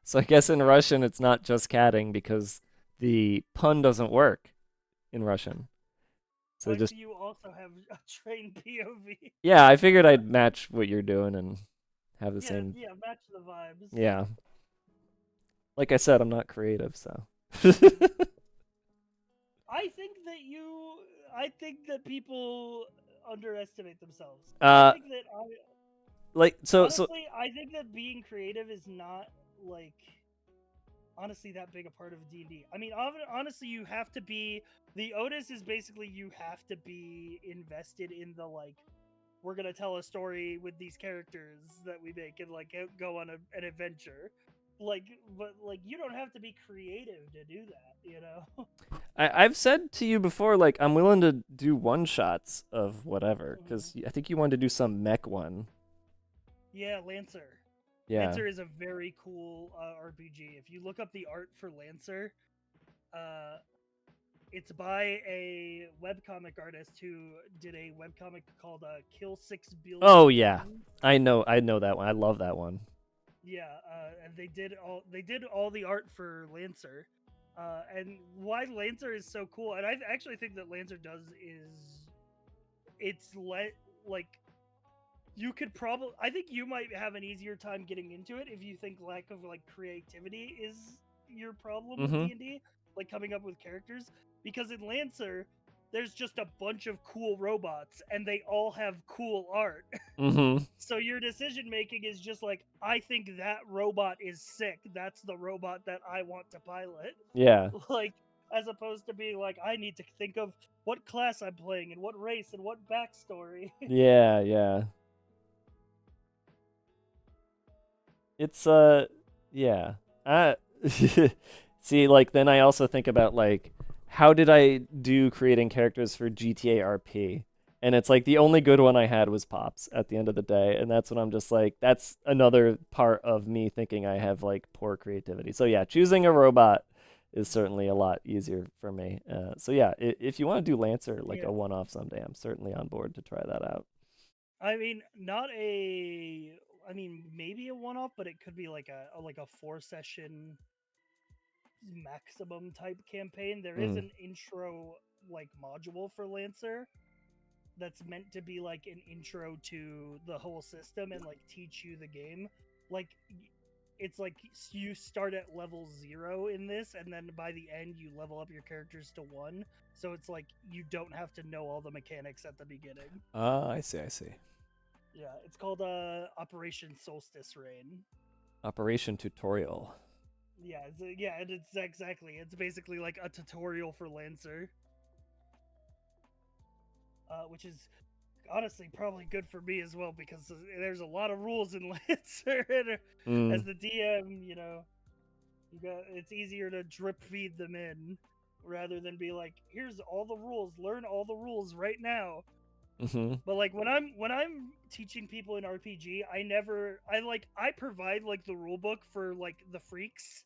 So I guess in Russian it's not just catting because the pun doesn't work in Russian. So
I
just
see you also have a trained POV.
yeah, I figured I'd match what you're doing and have the
Yeah,
same.
yeah, match the vibes.
Yeah. Like I said, I'm not creative, so.
I think that people underestimate themselves. I
uh
think that I
like so
honestly, I think that being creative is not like honestly that big a part of D&D. I mean, honestly, you have to be the Otis is basically you have to be invested in the like we're gonna tell a story with these characters that we make and like go on an adventure. Like, but like you don't have to be creative to do that, you know.
I've said to you before, like I'm willing to do one shots of whatever, because I think you wanted to do some mech one.
Yeah, Lancer.
Yeah.
Lancer is a very cool RPG. If you look up the art for Lancer, uh, it's by a webcomic artist who did a webcomic called Kill 6 Billion
Oh yeah,
Things.
I know that one. I love that one.
Yeah, and they did all the art for Lancer. And why Lancer is so cool, and I actually think that Lancer does is it's like you could probably I think you might have an easier time getting into it if you think lack of like creativity is your problem with
Mm-hmm.
D&D, like coming up with characters because in Lancer there's just a bunch of cool robots and they all have cool art.
Mm-hmm.
So your decision making is just like I think that robot is sick. That's the robot that I want to pilot.
Yeah.
Like as opposed to being like I need to think of what class I'm playing and what race and what backstory.
Yeah, yeah. It's yeah. Uh see, like then I also think about like how did I do creating characters for GTA RP? And it's like the only good one I had was Pops at the end of the day, and that's when I'm just like that's another part of me thinking I have like poor creativity. So yeah, choosing a robot is certainly a lot easier for me. So yeah, if you want to do Lancer like
Yeah.
a one-off someday, I'm certainly on board to try that out.
I mean, not a. I mean, maybe a one-off, but it could be like a 4 session maximum type campaign. There is
Mm.
an intro like module for Lancer that's meant to be like an intro to the whole system and like teach you the game. Like it's like you start at level 0 in this and then by the end you level up your characters to 1. So it's like you don't have to know all the mechanics at the beginning.
Ah, I see, I see.
Yeah, it's called Operation Solstice Rain.
Operation tutorial.
Yeah, it's exactly. It's basically like a tutorial for Lancer, which is honestly probably good for me as well because there's a lot of rules in Lancer. And as
Mm.
the DM, it's easier to drip feed them in rather than be like, here's all the rules, learn all the rules right now.
Mm-hmm.
But like when I'm teaching people in RPG, I provide like the rule book for like the freaks.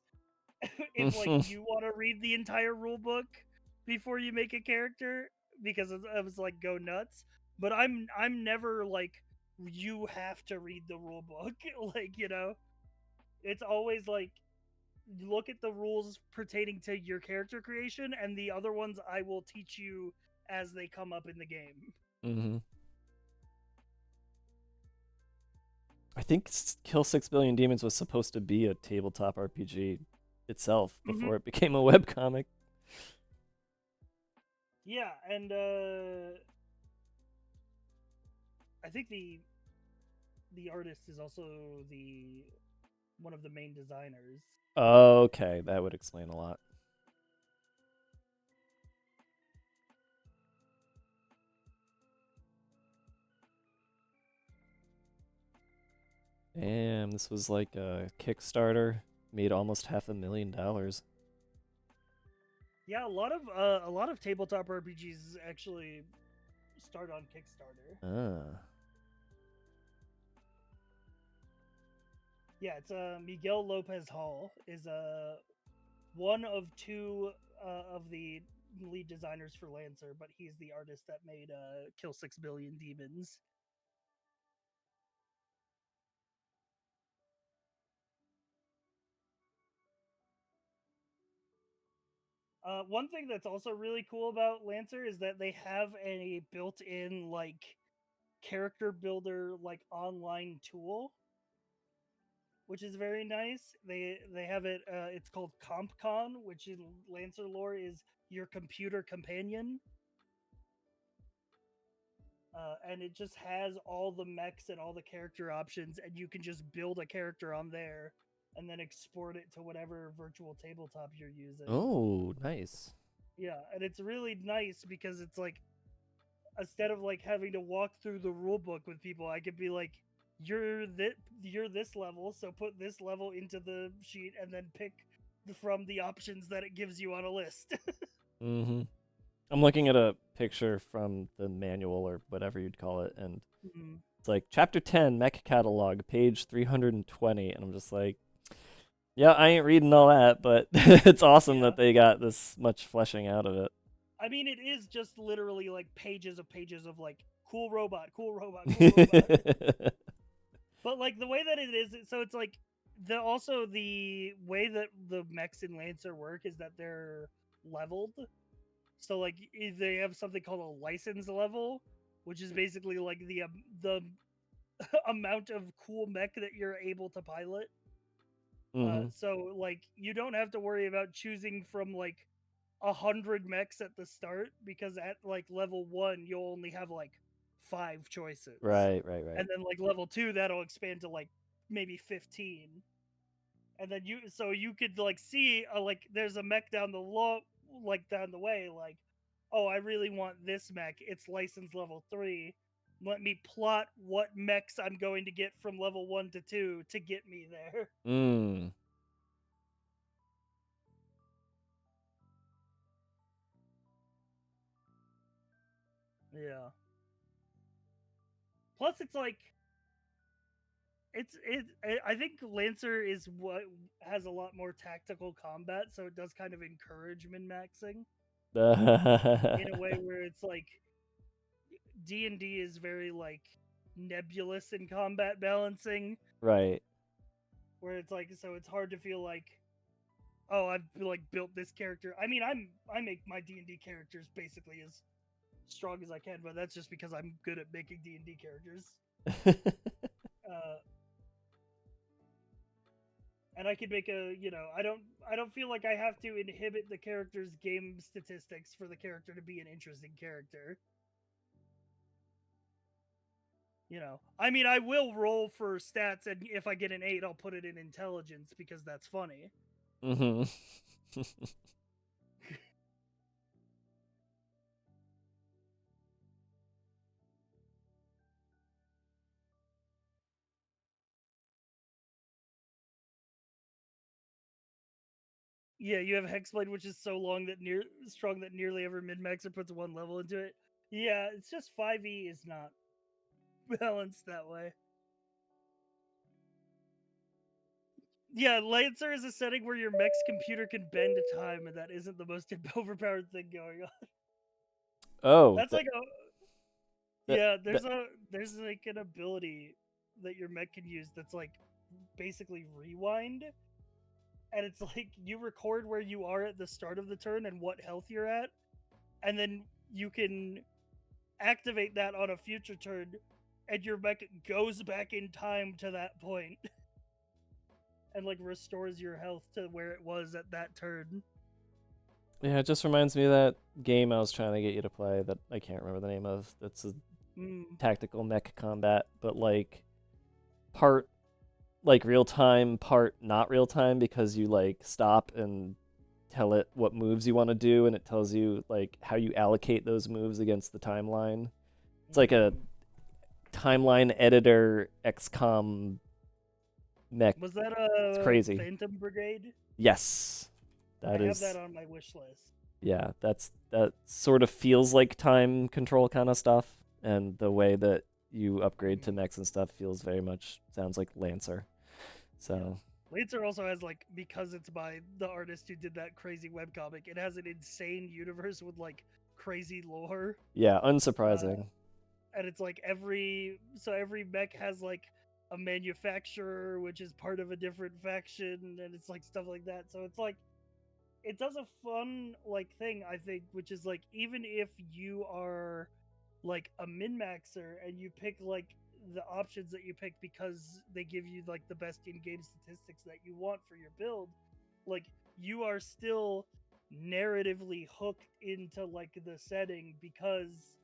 If like you want to read the entire rule book before you make a character because I was like go nuts. But I'm never like you have to read the rule book. Like it's always like look at the rules pertaining to your character creation and the other ones I will teach you as they come up in the game.
Mm-hmm. I think Kill 6 Billion Demons was supposed to be a tabletop RPG itself before it became a webcomic.
Yeah, and I think the artist is also one of the main designers.
Okay, that would explain a lot. Damn, this was like a Kickstarter, made almost $500,000.
Yeah, a lot of tabletop RPGs actually start on Kickstarter.
Ah.
Yeah, it's Miguel Lopez Hall is one of two of the lead designers for Lancer, but he's the artist that made Kill 6 Billion Demons. One thing that's also really cool about Lancer is that they have a built-in like character builder like online tool, which is very nice. They have it. It's called CompCon, which in Lancer lore is your computer companion. And it just has all the mechs and all the character options, and you can just build a character on there and then export it to whatever virtual tabletop you're using.
Oh, nice.
Yeah, and it's really nice because it's like instead of like having to walk through the rule book with people, I could be like, you're this level, so put this level into the sheet and then pick from the options that it gives you on a list.
Mm-hmm. I'm looking at a picture from the manual or whatever you'd call it, and it's like Chapter 10, Mech Catalog, page 320, and I'm just like, yeah, I ain't reading all that, but it's awesome that they got this much fleshing out of it.
I mean, it is just literally like pages of like cool robot, cool robot, cool robot. But like the way that it is, so it's like the way that the mechs in Lancer work is that they're leveled. So like they have something called a license level, which is basically like the amount of cool mech that you're able to pilot. So like you don't have to worry about choosing from like 100 mechs at the start, because at like level 1 you'll only have like 5 choices.
Right.
And then like level 2 that'll expand to like maybe 15. And then you could like see like there's a mech down the way, like, oh, I really want this mech. It's license level 3. Let me plot what mechs I'm going to get from level 1 to 2 to get me there. Yeah. Plus, it's like I think Lancer is what has a lot more tactical combat, so it does kind of encourage min maxing in a way where it's like D&D is very like nebulous in combat balancing.
Right.
Where it's like, so it's hard to feel like, oh, I've like built this character. I mean, I make my D&D characters basically as strong as I can, but that's just because I'm good at making D&D characters. And I could make I don't feel like I have to inhibit the character's game statistics for the character to be an interesting character. I mean, I will roll for stats, and if I get an 8, I'll put it in intelligence because that's funny. Yeah, you have Hexblade, which is so strong that nearly every min-maxer puts 1 level into it. Yeah, it's just 5e is not balanced that way. Yeah, Lancer is a setting where your mech's computer can bend time, and that isn't the most overpowered thing going on.
Oh,
that's like there's like an ability that your mech can use that's like basically rewind, and it's like you record where you are at the start of the turn and what health you're at, and then you can activate that on a future turn, and your mech goes back in time to that point and like restores your health to where it was at that turn.
Yeah, it just reminds me of that game I was trying to get you to play that I can't remember the name of. That's a tactical mech combat, but like part like real time, part not real time, because you like stop and tell it what moves you want to do, and it tells you like how you allocate those moves against the timeline. It's like a timeline editor XCOM mech.
Was that
It's
a
crazy.
Phantom Brigade?
Yes,
I have that on my wish list.
Yeah, that sort of feels like time control kind of stuff, and the way that you upgrade to mechs and stuff feels very much sounds like Lancer. So
Lancer also has like, because it's by the artist who did that crazy webcomic, it has an insane universe with like crazy lore.
yeah, unsurprising.
And it's like every mech has like a manufacturer, which is part of a different faction, and it's like stuff like that. So it's like it does a fun like thing, I think, which is like even if you are like a min-maxer and you pick like the options that you pick because they give you like the best in-game statistics that you want for your build, like you are still narratively hooked into like the setting because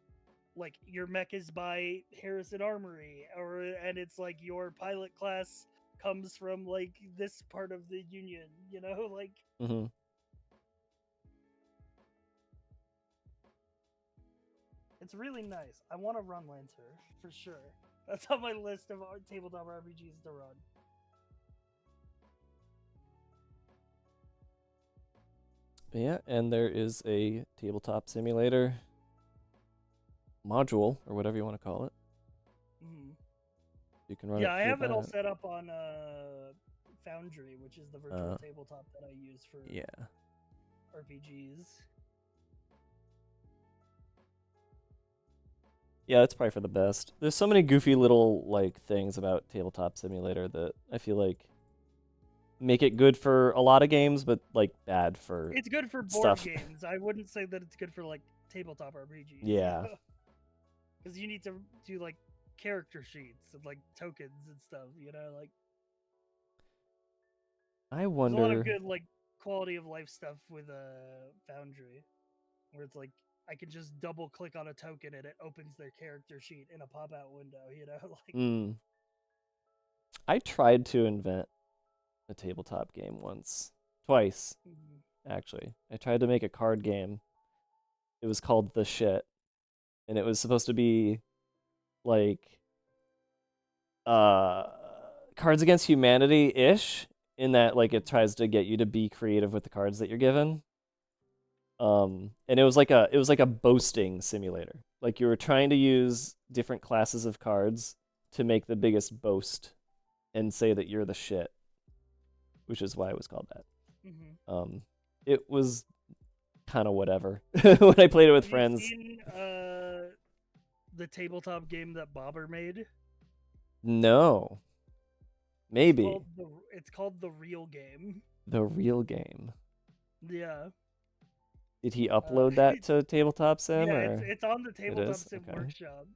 like your mech is by Harrison Armory, and it's like your pilot class comes from like this part of the Union, you know, like.
Mm-hmm.
It's really nice. I want to run Lancer for sure. That's on my list of tabletop RPGs to run.
Yeah, and there is a tabletop simulator module or whatever you want to call it. You can run it.
Yeah, I
through
have it all
that.
set up on Foundry, which is the virtual tabletop that I use for RPGs.
Yeah, it's probably for the best. There's so many goofy little like things about Tabletop Simulator that I feel like make it good for a lot of games, but like bad for
It's good for board
stuff.
games. I wouldn't say that it's good for like tabletop RPGs.
Yeah.
Because you need to do like character sheets and like tokens and stuff, you know, like.
I
There's a lot of
wonder.
good like quality of life stuff with Foundry, where it's like I can just double click on a token and it opens their character sheet in a pop out window, you know, like.
I tried to invent a tabletop game twice, actually. I tried to make a card game. It was called The Shit, and it was supposed to be like Cards Against Humanity ish, in that like it tries to get you to be creative with the cards that you're given. And it was like a boasting simulator. Like you were trying to use different classes of cards to make the biggest boast and say that you're the shit, which is why it was called that. It was kind of whatever when I played it with friends.
Have you seen the tabletop game that Bobber made?
No. Maybe.
It's called The Real Game.
The Real Game.
Yeah.
Did he upload that to Tabletop Sim?
Yeah,
or?
it's on the Tabletop Sim Workshop.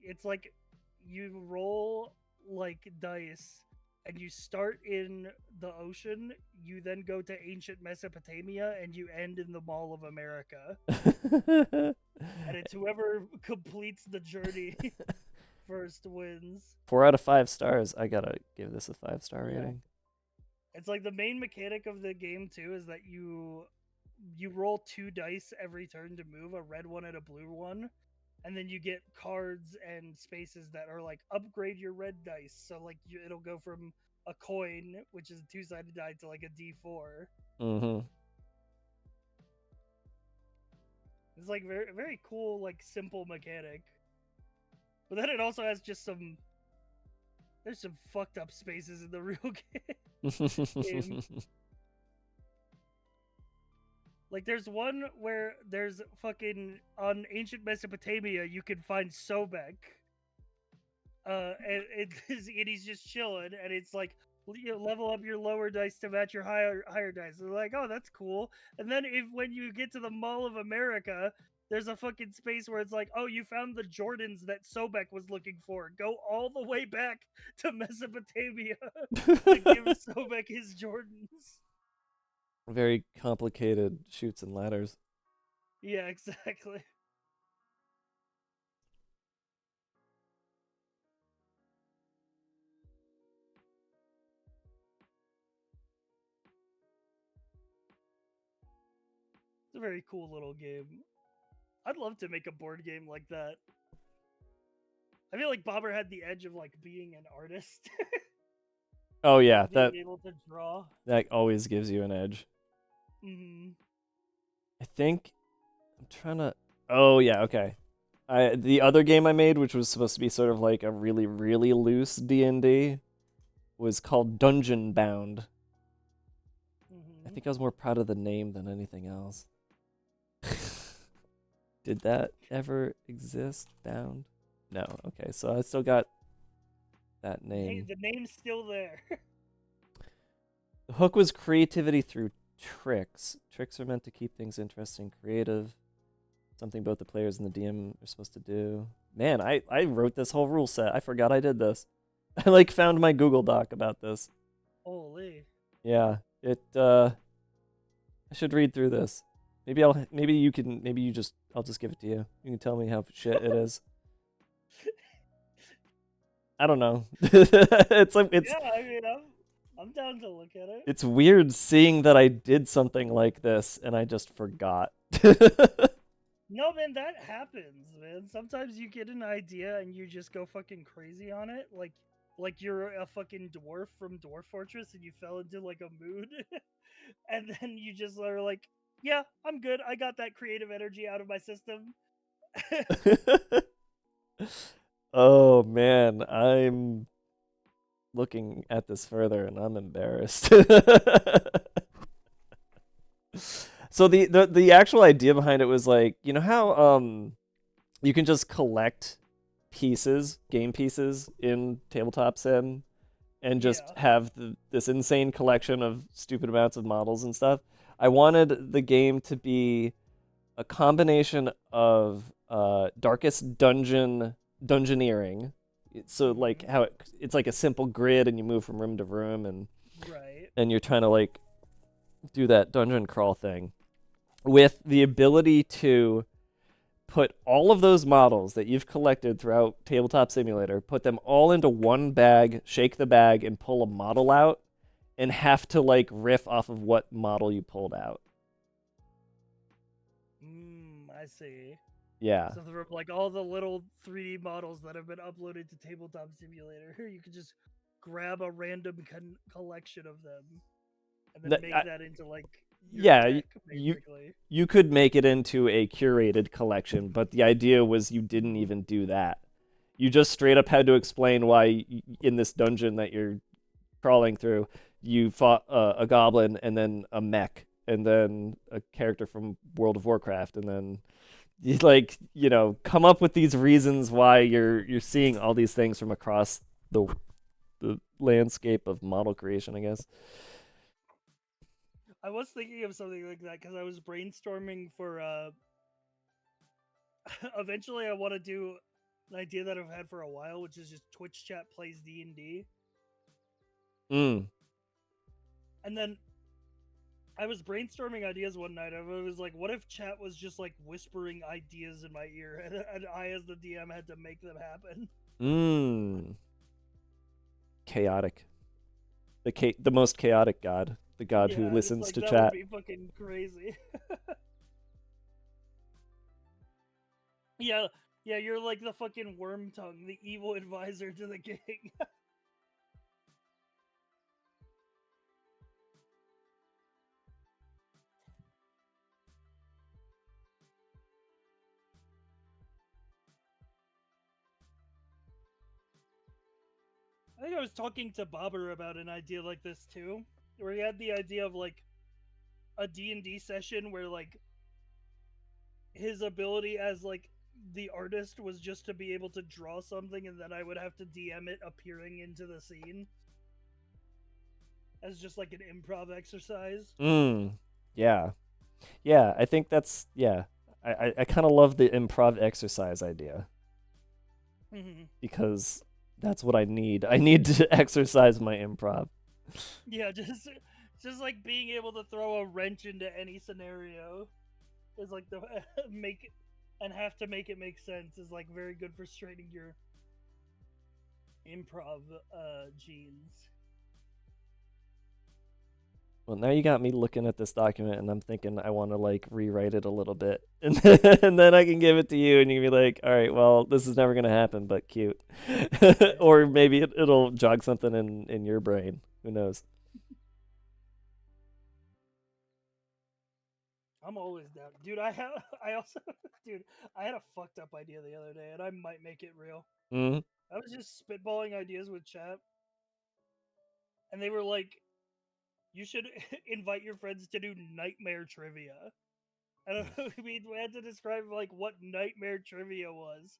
It's like you roll like dice and you start in the ocean, you then go to ancient Mesopotamia, and you end in the Mall of America. And it's whoever completes the journey first wins.
4 out of 5 stars. I gotta give this a 5-star rating.
It's like the main mechanic of the game too is that you roll 2 dice every turn to move, a red one and a blue one, and then you get cards and spaces that are like upgrade your red dice. So like it'll go from a coin, which is a 2-sided die, to like a D4. It's like very very cool, like simple mechanic. But then it also has just there's some fucked up spaces in the real game. Like there's one where there's fucking on ancient Mesopotamia you can find Sobek. And he's just chilling, and it's like you level up your lower dice to match your higher dice. They're like, oh, that's cool. And then when you get to the Mall of America, there's a fucking space where it's like, oh, you found the Jordans that Sobek was looking for. Go all the way back to Mesopotamia to give Sobek his Jordans.
Very complicated chutes and ladders.
Yeah, exactly. It's a very cool little game. I'd love to make a board game like that. I feel like Bobber had the edge of like being an artist.
Oh yeah,
being able to draw.
that always gives you an edge.
Mm-hmm.
I think I'm trying to. Oh yeah, okay. The other game I made, which was supposed to be sort of like a really really loose D&D, was called Dungeon Bound. I think I was more proud of the name than anything else. Did that ever exist? Bound? No. Okay, so I still got that name.
The name's still there.
The hook was creativity through tricks. Tricks are meant to keep things interesting, creative. Something both the players and the DM are supposed to do. Man, I wrote this whole rule set. I forgot I did this. I like found my Google Doc about this.
Holy.
Yeah, I should read through this. I'll just give it to you. You can tell me how shit it is. I don't know. It's
yeah, I mean, I'm down to look at it.
It's weird seeing that I did something like this and I just forgot.
No, man, that happens, man. Sometimes you get an idea and you just go fucking crazy on it, like you're a fucking dwarf from Dwarf Fortress and you fell into like a mood, and then you just are like, yeah, I'm good. I got that creative energy out of my system.
Oh man, I'm looking at this further and I'm embarrassed. So the actual idea behind it was like, you know how you can just collect game pieces in tabletop sim and just have this insane collection of stupid amounts of models and stuff. I wanted the game to be a combination of Darkest Dungeoneering. So like how it's like a simple grid and you move from room to room and you're trying to like do that dungeon crawl thing with the ability to put all of those models that you've collected throughout Tabletop Simulator, put them all into one bag, shake the bag, and pull a model out, and have to like riff off of what model you pulled out.
I see.
Yeah.
So there are like all the little 3D models that have been uploaded to Tabletop Simulator. You could just grab a random collection of them and then make that into like deck,
you could make it into a curated collection, but the idea was you didn't even do that. You just straight up had to explain why in this dungeon that you're crawling through, you fought a goblin and then a mech and then a character from World of Warcraft, and then you like, you know, come up with these reasons why you're seeing all these things from across the landscape of model creation, I guess.
I was thinking of something like that because I was brainstorming for eventually I want to do an idea that I've had for a while, which is just Twitch chat plays D&D. And then I was brainstorming ideas one night. I was like, what if chat was just like whispering ideas in my ear and I as the DM had to make them happen?
Chaotic. The most chaotic god. The god who listens to
that
chat.
That would be fucking crazy. Yeah, you're like the fucking worm tongue, the evil advisor to the king. I think I was talking to Bobber about an idea like this too, where he had the idea of like a D&D session where like his ability as like the artist was just to be able to draw something and then I would have to DM it appearing into the scene. as just like an improv exercise.
Yeah. Yeah, I think that's yeah. I kind of love the improv exercise idea because that's what I need. I need to exercise my improv.
Yeah, just like being able to throw a wrench into any scenario is like the make and have to make it make sense is like very good for straining your improv genes.
Well, now you got me looking at this document, and I'm thinking I want to like rewrite it a little bit, and then I can give it to you, and you can be like, "All right, well, this is never gonna happen, but cute," or maybe it'll jog something in your brain. Who knows?
I'm always down, dude. I also, dude, I had a fucked up idea the other day, and I might make it real.
Mm-hmm.
I was just spitballing ideas with chat, and they were like, "You should invite your friends to do nightmare trivia." I don't know. We had to describe like what nightmare trivia was,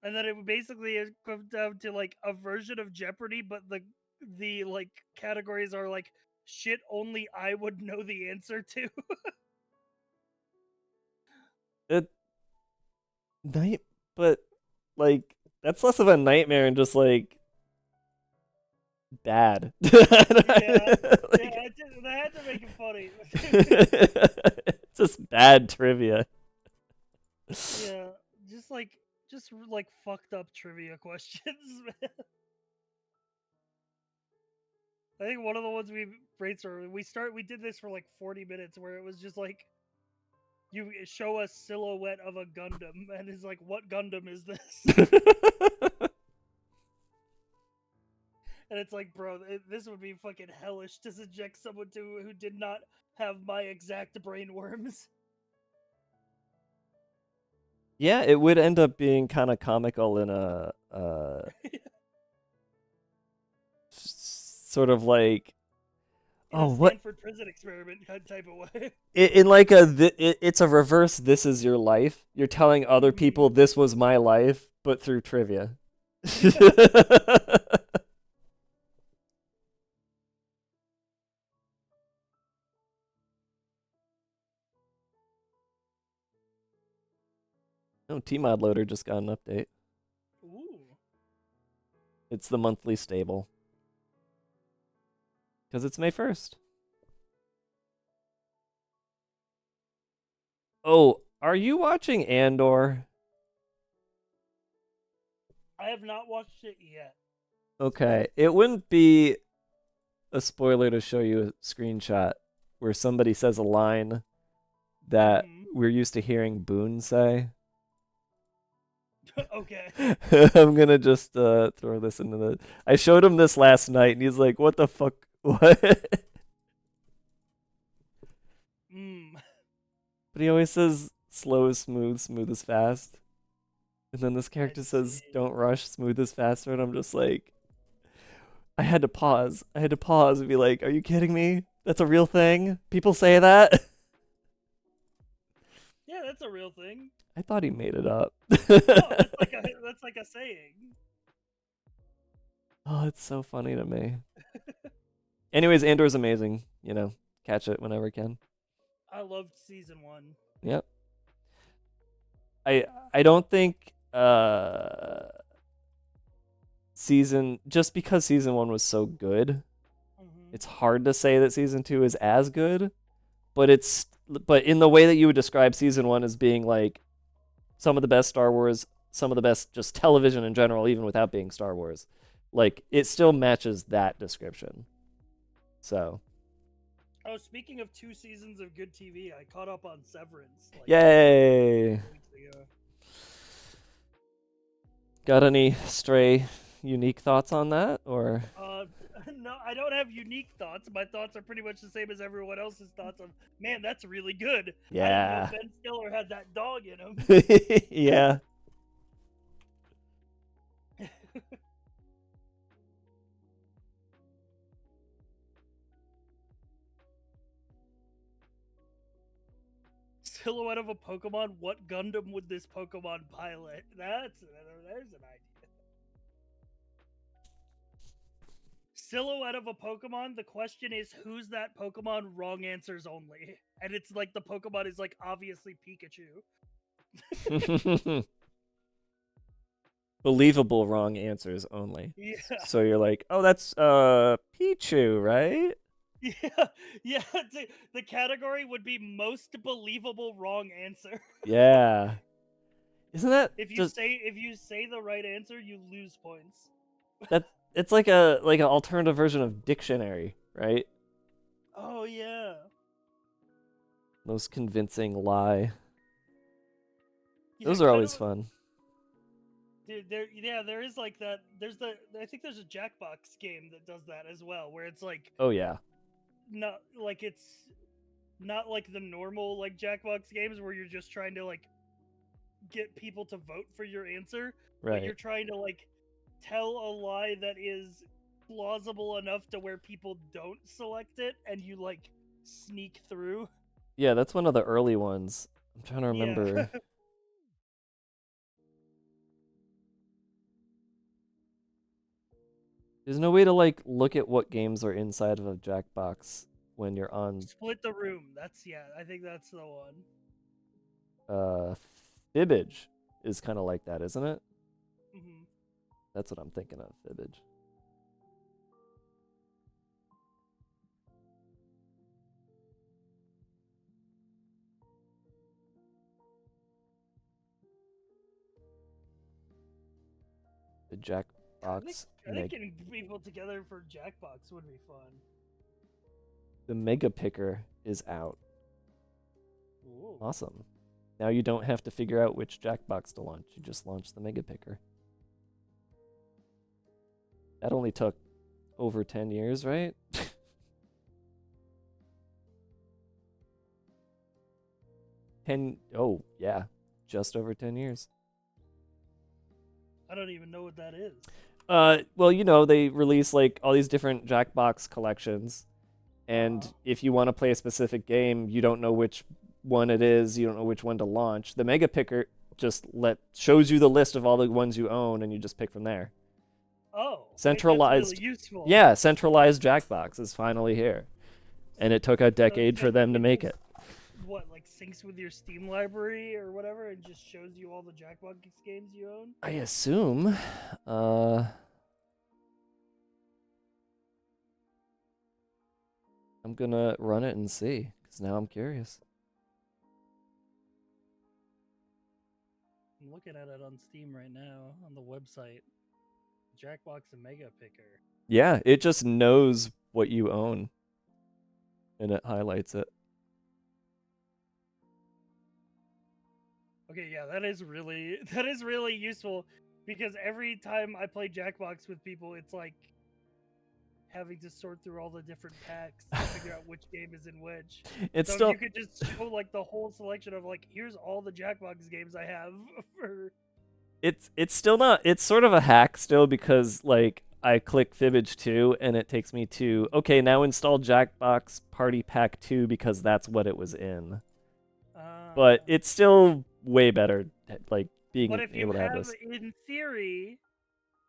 and then it basically comes down to like a version of Jeopardy, but the like categories are like shit only I would know the answer to.
It night, but like that's less of a nightmare and just like bad.
Yeah,
Like,
I had to make it funny.
it's just bad trivia.
Yeah, just like fucked up trivia questions, man. I think one of the ones we brainstormed, we did this for like 40 minutes where it was just like you show a silhouette of a Gundam and it's like, what Gundam is this? And it's like, bro, this would be fucking hellish to subject someone to who did not have my exact brain worms.
Yeah, it would end up being kind of comical in a sort of like
In a
what
Stanford prison experiment type of way.
in like it's a reverse this is your life. You're telling other people this was my life, but through trivia.
Yeah.
Oh, Tmod Loader just got an update.
Ooh.
It's the monthly stable. Because it's May 1st. Oh, are you watching Andor?
I have not watched it yet.
Okay, it wouldn't be a spoiler to show you a screenshot where somebody says a line that we're used to hearing Boone say.
Okay.
I'm gonna just throw this into the. I showed him this last night, and he's like, "What the fuck? What?" But he always says, "Slow is smooth, smooth is fast," and then this character says, "Don't rush, smooth is faster," and I'm just like, I had to pause. I had to pause and be like, "Are you kidding me? That's a real thing? People say that?"
Yeah, that's a real thing.
I thought he made it up.
No, that's like a saying.
Oh, it's so funny to me. Anyways, Andor's amazing. You know, catch it whenever you can.
I loved season 1.
Yep. I don't think just because season 1 was so good, it's hard to say that season 2 is as good, but in the way that you would describe season 1 as being like some of the best Star Wars, some of the best just television in general, even without being Star Wars, like it still matches that description. So.
Oh, speaking of 2 seasons of good TV, I caught up on Severance. Like,
yay! Weeks ago. Got any stray unique thoughts on that, or?
No, I don't have unique thoughts. My thoughts are pretty much the same as everyone else's thoughts of, man, that's really good.
Yeah.
I didn't know Ben Stiller had that dog in him.
Yeah.
Silhouette of a Pokemon. What Gundam would this Pokemon pilot? There's an idea. silhouette of a Pokemon. The question is, who's that Pokemon? Wrong answers only. And it's like the Pokemon is like obviously Pikachu.
Believable wrong answers only.
Yeah.
So you're like, oh, that's Pichu, right?
Yeah, yeah. The category would be most believable wrong answer.
Yeah. Isn't that
If you
just
say the right answer, you lose points.
that? It's like an alternative version of dictionary, right?
Oh yeah.
Most convincing lie.
Yeah,
Those are
kind
always
of.
fun.
Dude, there is like that. I think there's a Jackbox game that does that as well, where it's like
Oh yeah.
it's not like the normal like Jackbox games where you're just trying to like get people to vote for your answer, but
Right.
you're trying to like tell a lie that is plausible enough to where people don't select it, and you like sneak through.
Yeah, that's one of the early ones. I'm trying to
Yeah.
remember. There's no way to like look at what games are inside of a Jackbox when you're on
Split the Room. I think that's the one.
uh Fibbage is kind of like that, isn't it?
Hmm.
That's what I'm thinking of, Fibbage. The Jackbox
I think getting people together for Jackbox would be fun.
The Mega Picker is out.
Ooh.
Awesome. Now you don't have to figure out which Jackbox to launch. You just launch the Mega Picker. That only took over 10 years, right? Oh, yeah. Just over 10 years.
I don't even know what that is.
Well, you know, they release like all these different Jackbox collections. And if you want to play a specific game, you don't know which one it is, you don't know which one to launch. The Mega Picker just shows you the list of all the ones you own, and you just pick from there.
Oh,
Centralized.
that's really useful.
Yeah, centralized Jackbox is finally here, and it took a decade for them to make it.
What, like syncs with your Steam library or whatever, and just shows you all the Jackbox games you own?
I assume. I'm gonna run it and see, because now I'm curious.
I'm looking at it on Steam right now on the website. Jackbox and Mega Picker.
Yeah, it just knows what you own, and it highlights it.
Okay, yeah, that is really useful, because every time I play Jackbox with people, it's like having to sort through all the different packs to figure out which game is in which.
It's
so
still
you could just show like the whole selection of like, here's all the Jackbox games I have for.
it's still not. It's sort of a hack still, because like I click Fibbage 2 and it takes me to, okay, now install Jackbox Party Pack 2 because that's what it was in. But it's still way better, like being
But if you
able to have this.
in theory,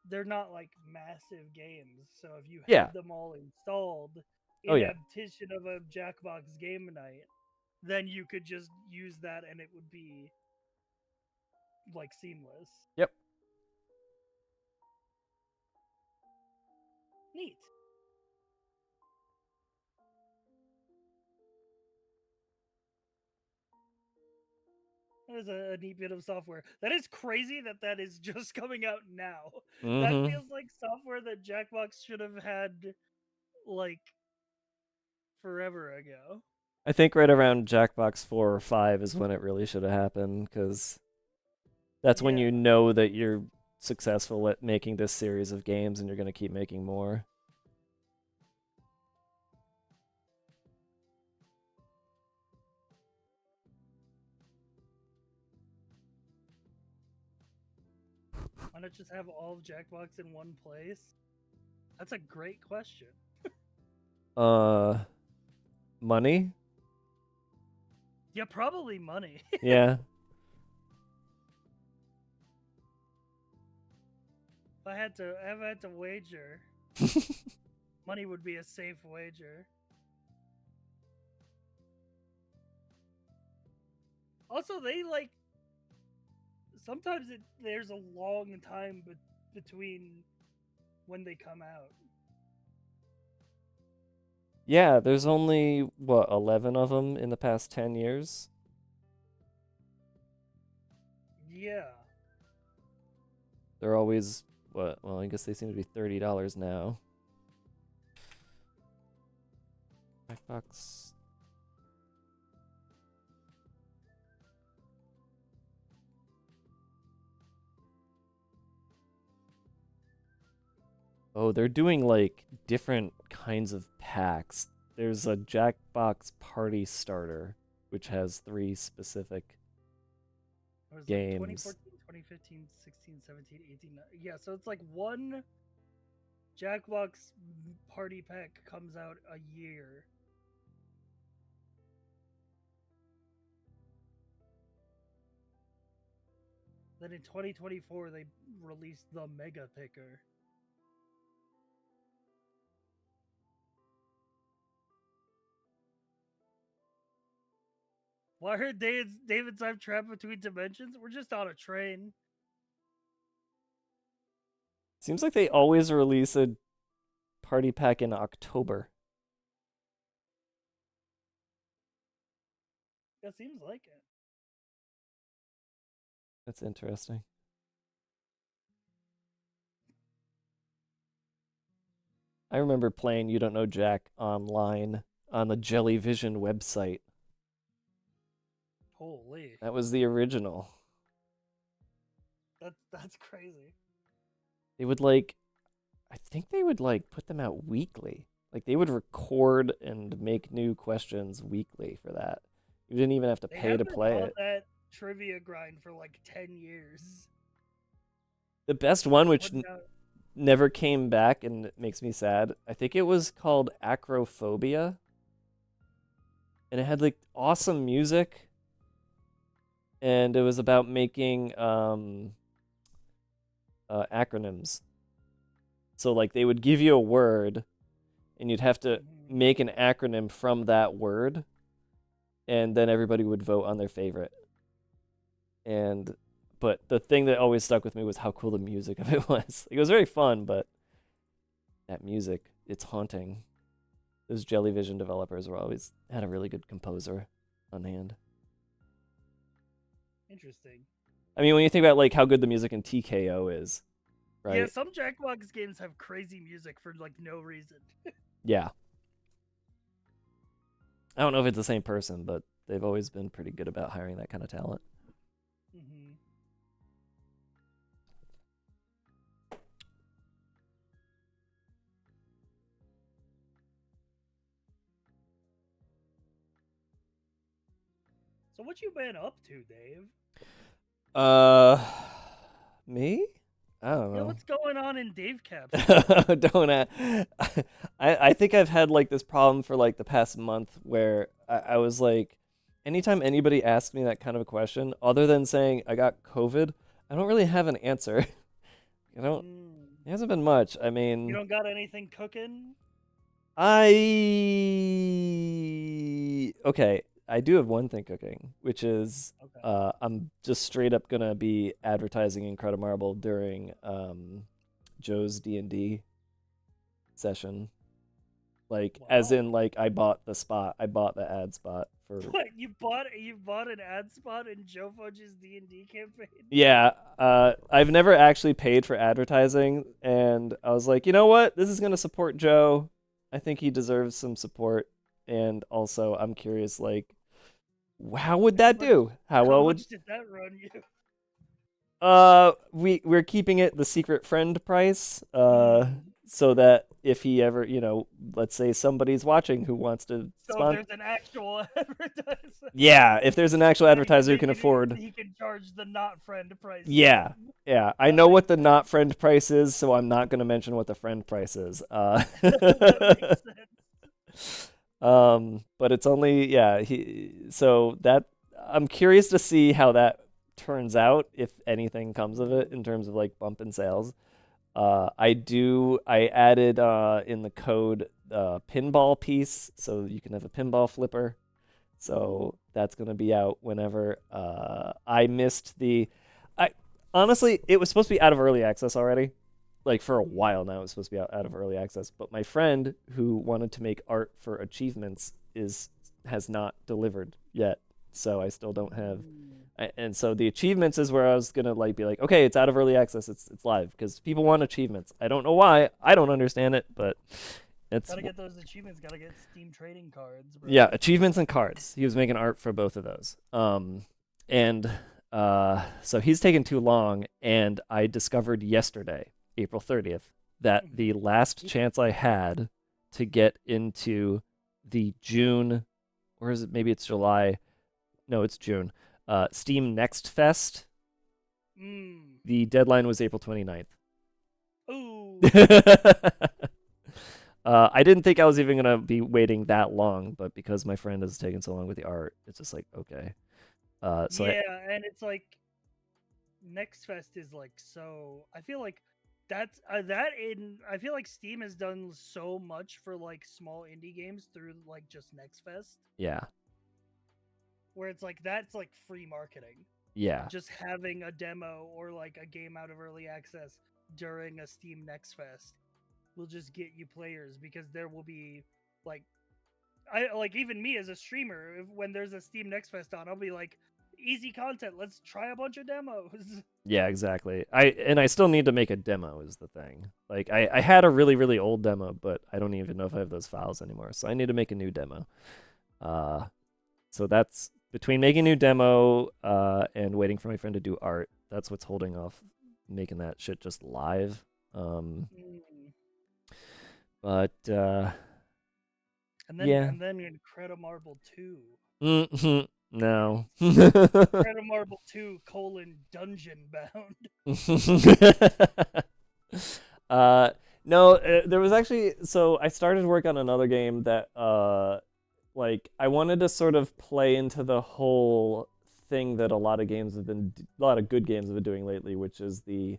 they're not like massive games. So if you
Yeah.
had them all installed
Oh,
in
yeah.
addition of a Jackbox game night, then you could just use that and it would be like seamless.
Yep.
Neat. That is a neat bit of software. That is crazy that is just coming out now. That feels like software that Jackbox should have had like forever ago.
I think right around Jackbox 4 or 5 is when it really should have happened, because that's when you know that you're successful at making this series of games and you're going to keep making more.
Why not just have all of Jackbox in one place? That's a great question.
Money?
Yeah, probably money.
Yeah.
If I had to wager. Money would be a safe wager. Also, they like sometimes there's a long time between when they come out.
Yeah, there's only what 11 of them in the past 10 years.
Yeah.
They're always what? Well, I guess they seem to be $30 now. Jackbox. Oh, they're doing like different kinds of packs. There's a Jackbox Party Starter, which has 3 specific
It was like
games.
2014, 2015, 16, 17, 18. Yeah, so it's like one Jackbox party pack comes out a year. Then in 2024, they released the Mega Picker. Well, I heard David's I'm trapped between dimensions. We're just on a train.
Seems like they always release a party pack in October.
It seems like it.
That's interesting. I remember playing You Don't Know Jack online on the Jellyvision website.
Holy.
That was the original.
That's crazy.
They would like, I think they would like put them out weekly. Like they would record and make new questions weekly for that. You didn't even have to pay to play it.
That trivia grind for like 10 years.
The best one, which never came back and it makes me sad, I think it was called Acrophobia. And it had like awesome music. And it was about making acronyms. So like they would give you a word and you'd have to make an acronym from that word, and then everybody would vote on their favorite. But the thing that always stuck with me was how cool the music of it was. It was very fun, but that music, it's haunting. Those Jellyvision developers were always had a really good composer on hand.
Interesting.
I mean, when you think about like how good the music in TKO is, right?
Yeah, some Jackbox games have crazy music for like no reason.
Yeah. I don't know if it's the same person, but they've always been pretty good about hiring that kind of talent.
Mm-hmm. So what you been up to, Dave?
Me? I don't know.
Yeah, what's going on in Dave Caps?
Don't I think I've had like this problem for like the past month where I was like, anytime anybody asks me that kind of a question, other than saying I got COVID, I don't really have an answer. I don't. It hasn't been much. I mean,
you don't got anything cooking?
Okay. I do have one thing cooking, which is I'm just straight up gonna be advertising Incredimarble during Joe's D&D session. Like, as in, like, I bought the spot. I bought the ad spot for.
What, you bought an ad spot in Joe Fudge's D&D campaign?
Yeah, I've never actually paid for advertising, and I was like, you know what? This is gonna support Joe. I think he deserves some support, and also I'm curious, like, how would that do? How
much did that run you?
We're keeping it the secret friend price, so that if he ever, let's say somebody's watching who wants to
there's an actual advertiser.
Yeah, if there's an actual advertiser who can afford,
he can charge the not friend price.
Yeah, I know what the not friend price is, so I'm not going to mention what the friend price is.
That makes sense.
But it's only so that I'm curious to see how that turns out, if anything comes of it in terms of like bump in sales. I added in the code pinball piece, so you can have a pinball flipper. So that's gonna be out whenever. I missed the. I honestly, it was supposed to be out of early access already. Like for a while now, it was supposed to be out of early access. But my friend who wanted to make art for achievements has not delivered yet, so I still don't have. And so the achievements is where I was gonna like be like, okay, it's out of early access, it's live because people want achievements. I don't know why, I don't understand it, but it's
Gotta get those achievements. Gotta get Steam trading cards, bro.
yeah, achievements and cards. He was making art for both of those. And so he's taken too long, and I discovered yesterday, April 30th, that the last chance I had to get into the June, or is it maybe it's July? No, it's June. Steam Next Fest. The deadline was April 29th.
Ooh.
I didn't think I was even gonna be waiting that long, but because my friend has taken so long with the art, it's just like okay. So
yeah, and it's like Next Fest is like so. I feel like that's that in. I feel like Steam has done so much for like small indie games through like just Next Fest,
yeah,
where it's like that's like free marketing.
yeah,
Just having a demo or like a game out of early access during a Steam Next Fest will just get you players because there will be like I like even me as a streamer when there's a Steam Next Fest on, I'll be like easy content, let's try a bunch of demos.
yeah, exactly. I still need to make a demo is the thing. Like I had a really old demo, but I don't even know if I have those files anymore. So I need to make a new demo. So that's between making a new demo and waiting for my friend to do art. That's what's holding off making that shit just live. But yeah.
And then Incredimarble 2.
No.
Incredimarble 2 Dungeon Bound.
No, there was actually so I started work on another game that like I wanted to sort of play into the whole thing that a lot of good games have been doing lately, which is the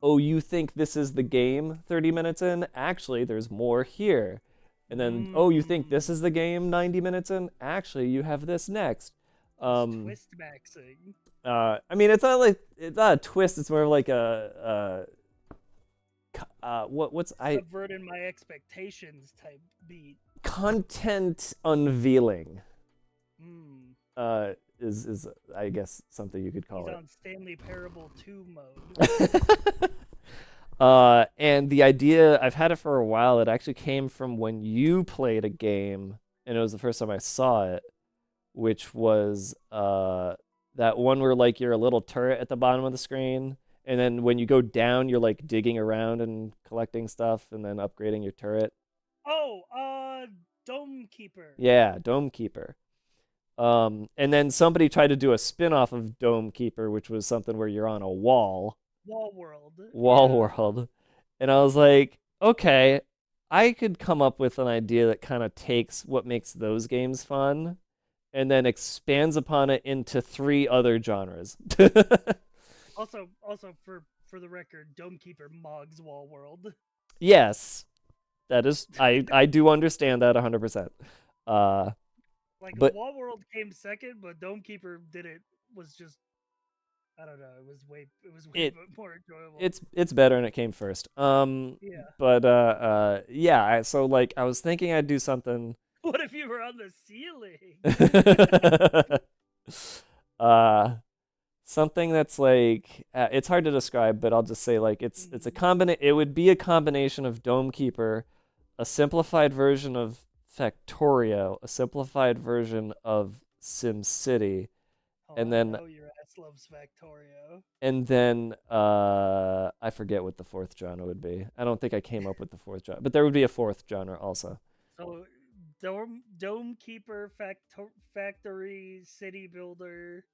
oh, you think this is the game 30 minutes in? Actually, there's more here. And then, oh, you think this is the game 90 minutes in? Actually, you have this next.
Twist maxing.
I mean, it's not a twist. It's more of like a what's
subverting my expectations type beat.
Content unveiling. Is I guess something you could call
He's
it.
on Stanley Parable 2 mode.
And the idea, I've had it for a while. It actually came from when you played a game, and it was the first time I saw it, which was that one where like you're a little turret at the bottom of the screen, and then when you go down, you're like digging around and collecting stuff, and then upgrading your turret.
Oh, Dome Keeper.
Yeah, Dome Keeper. And then somebody tried to do a spin-off of Dome Keeper, which was something where you're on a wall.
Wall World.
World. And I was like, okay, I could come up with an idea that kind of takes what makes those games fun and then expands upon it into 3 other genres.
also for the record, Dome Keeper mogs Wall World.
Yes. That is I do understand that 100%. But
Wall World came second, but Dome Keeper was just I don't know. It was way more enjoyable.
It's better and it came first.
Yeah.
But yeah. So like I was thinking I'd do something.
What if you were on the ceiling?
Something that's like it's hard to describe, but I'll just say like it's a It would be a combination of Dome Keeper, a simplified version of Factorio, a simplified version of SimCity, and then
your ass loves Factorio.
And then I forget what the 4th genre would be. I don't think I came up with the 4th genre, but there would be a 4th genre also.
So Dome Keeper, Factory, City Builder.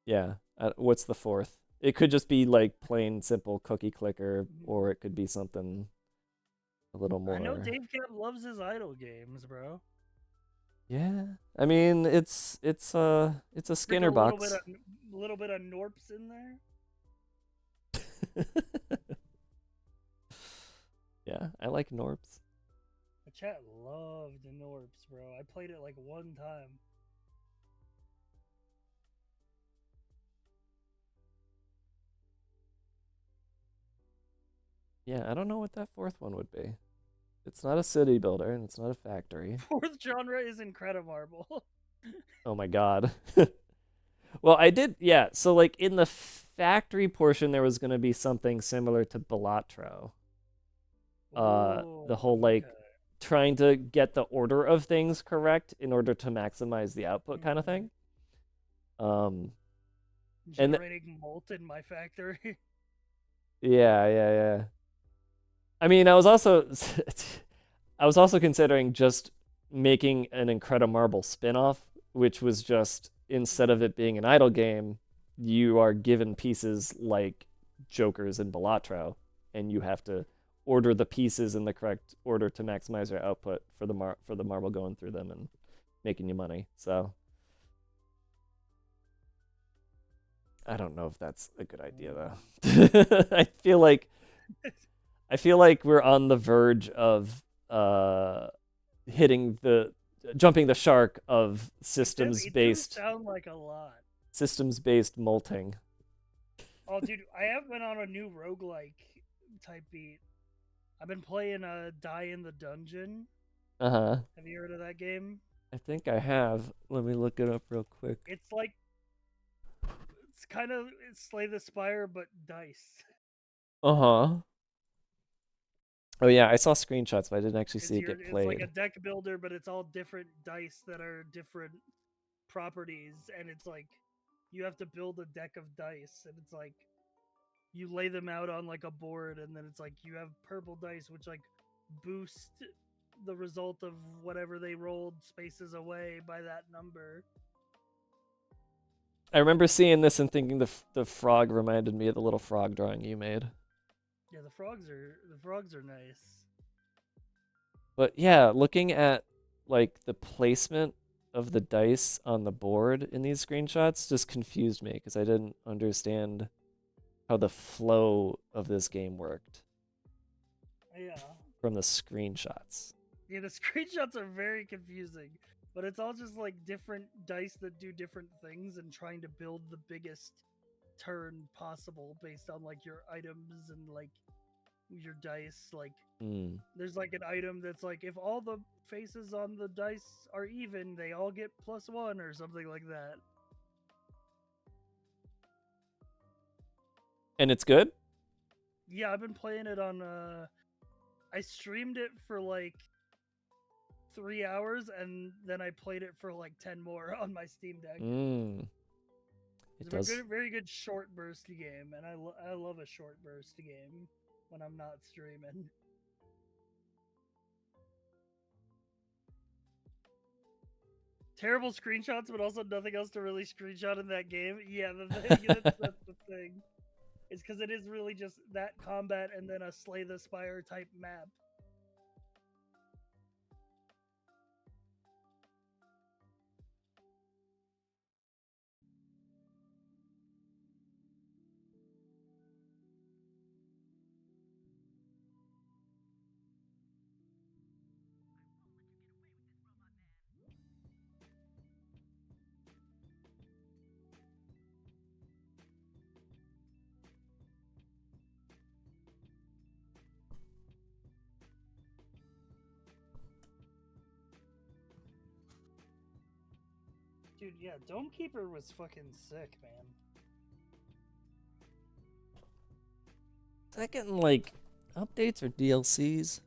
Yeah. What's the 4th? It could just be like plain simple cookie clicker, or it could be something a little more.
I know Dave Cap loves his idle games, bro.
Yeah, I mean it's a Skinner box.
A little bit of Norps in there.
Yeah, I like Norps.
The chat loved Norps, bro. I played it like one time.
Yeah, I don't know what that fourth one would be. It's not a city builder and it's not a factory.
Fourth genre is Incredimarble.
Oh my god. Well, I did, yeah. So, like, in the factory portion, there was going to be something similar to Balatro.
Ooh,
The whole, like,
okay.
trying to get the order of things correct in order to maximize the output kind of
Mm.
thing. Um, and
Generating malt in my factory.
yeah, yeah, yeah. I mean, I was also, I was also considering just making an Incredimarble spin-off, which was just instead of it being an idle game, you are given pieces like Jokers and Balatro, and you have to order the pieces in the correct order to maximize your output for the marble going through them and making you money. So I don't know if that's a good idea though. I feel like we're on the verge of hitting the jumping the shark of
It do sound like a lot.
systems based molting.
Oh, dude, I have been on a new roguelike type beat. I've been playing Die in the Dungeon.
Uh-huh.
Have you heard of that game?
I think I have. Let me look it up real quick.
It's like it's kind of Slay the Spire but dice.
Uh-huh. Oh yeah, I saw screenshots, but I didn't actually see it get
It's like a
played.
deck builder, but it's all different dice that are different properties, and it's like you have to build a deck of dice, and it's like you lay them out on like a board, and then it's like you have purple dice which like boost the result of whatever they rolled spaces away by that number.
I remember seeing this and thinking the frog reminded me of the little frog drawing you made.
Yeah, the frogs are nice.
But yeah, looking at like the placement of the dice on the board in these screenshots just confused me because I didn't understand how the flow of this game worked
Yeah.
from the screenshots.
Yeah, the screenshots are very confusing, but it's all just like different dice that do different things and trying to build the biggest turn possible based on like your items and like your dice. Like
Mm.
there's like an item that's like if all the faces on the dice are even, they all get +1 or something like that.
And it's good?
Yeah, I've been playing it on I streamed it for like 3 hours and then I played it for like 10 more on my Steam Deck.
Mm. It
It's a
does.
very good short burst game, and I love a short burst game when I'm not streaming. Terrible screenshots, but also nothing else to really screenshot in that game. Yeah, that's the thing. It's because it is really just that combat and then a Slay the Spire type map. Dude, yeah, Domekeeper was fucking sick, man.
Is that getting like updates or DLCs?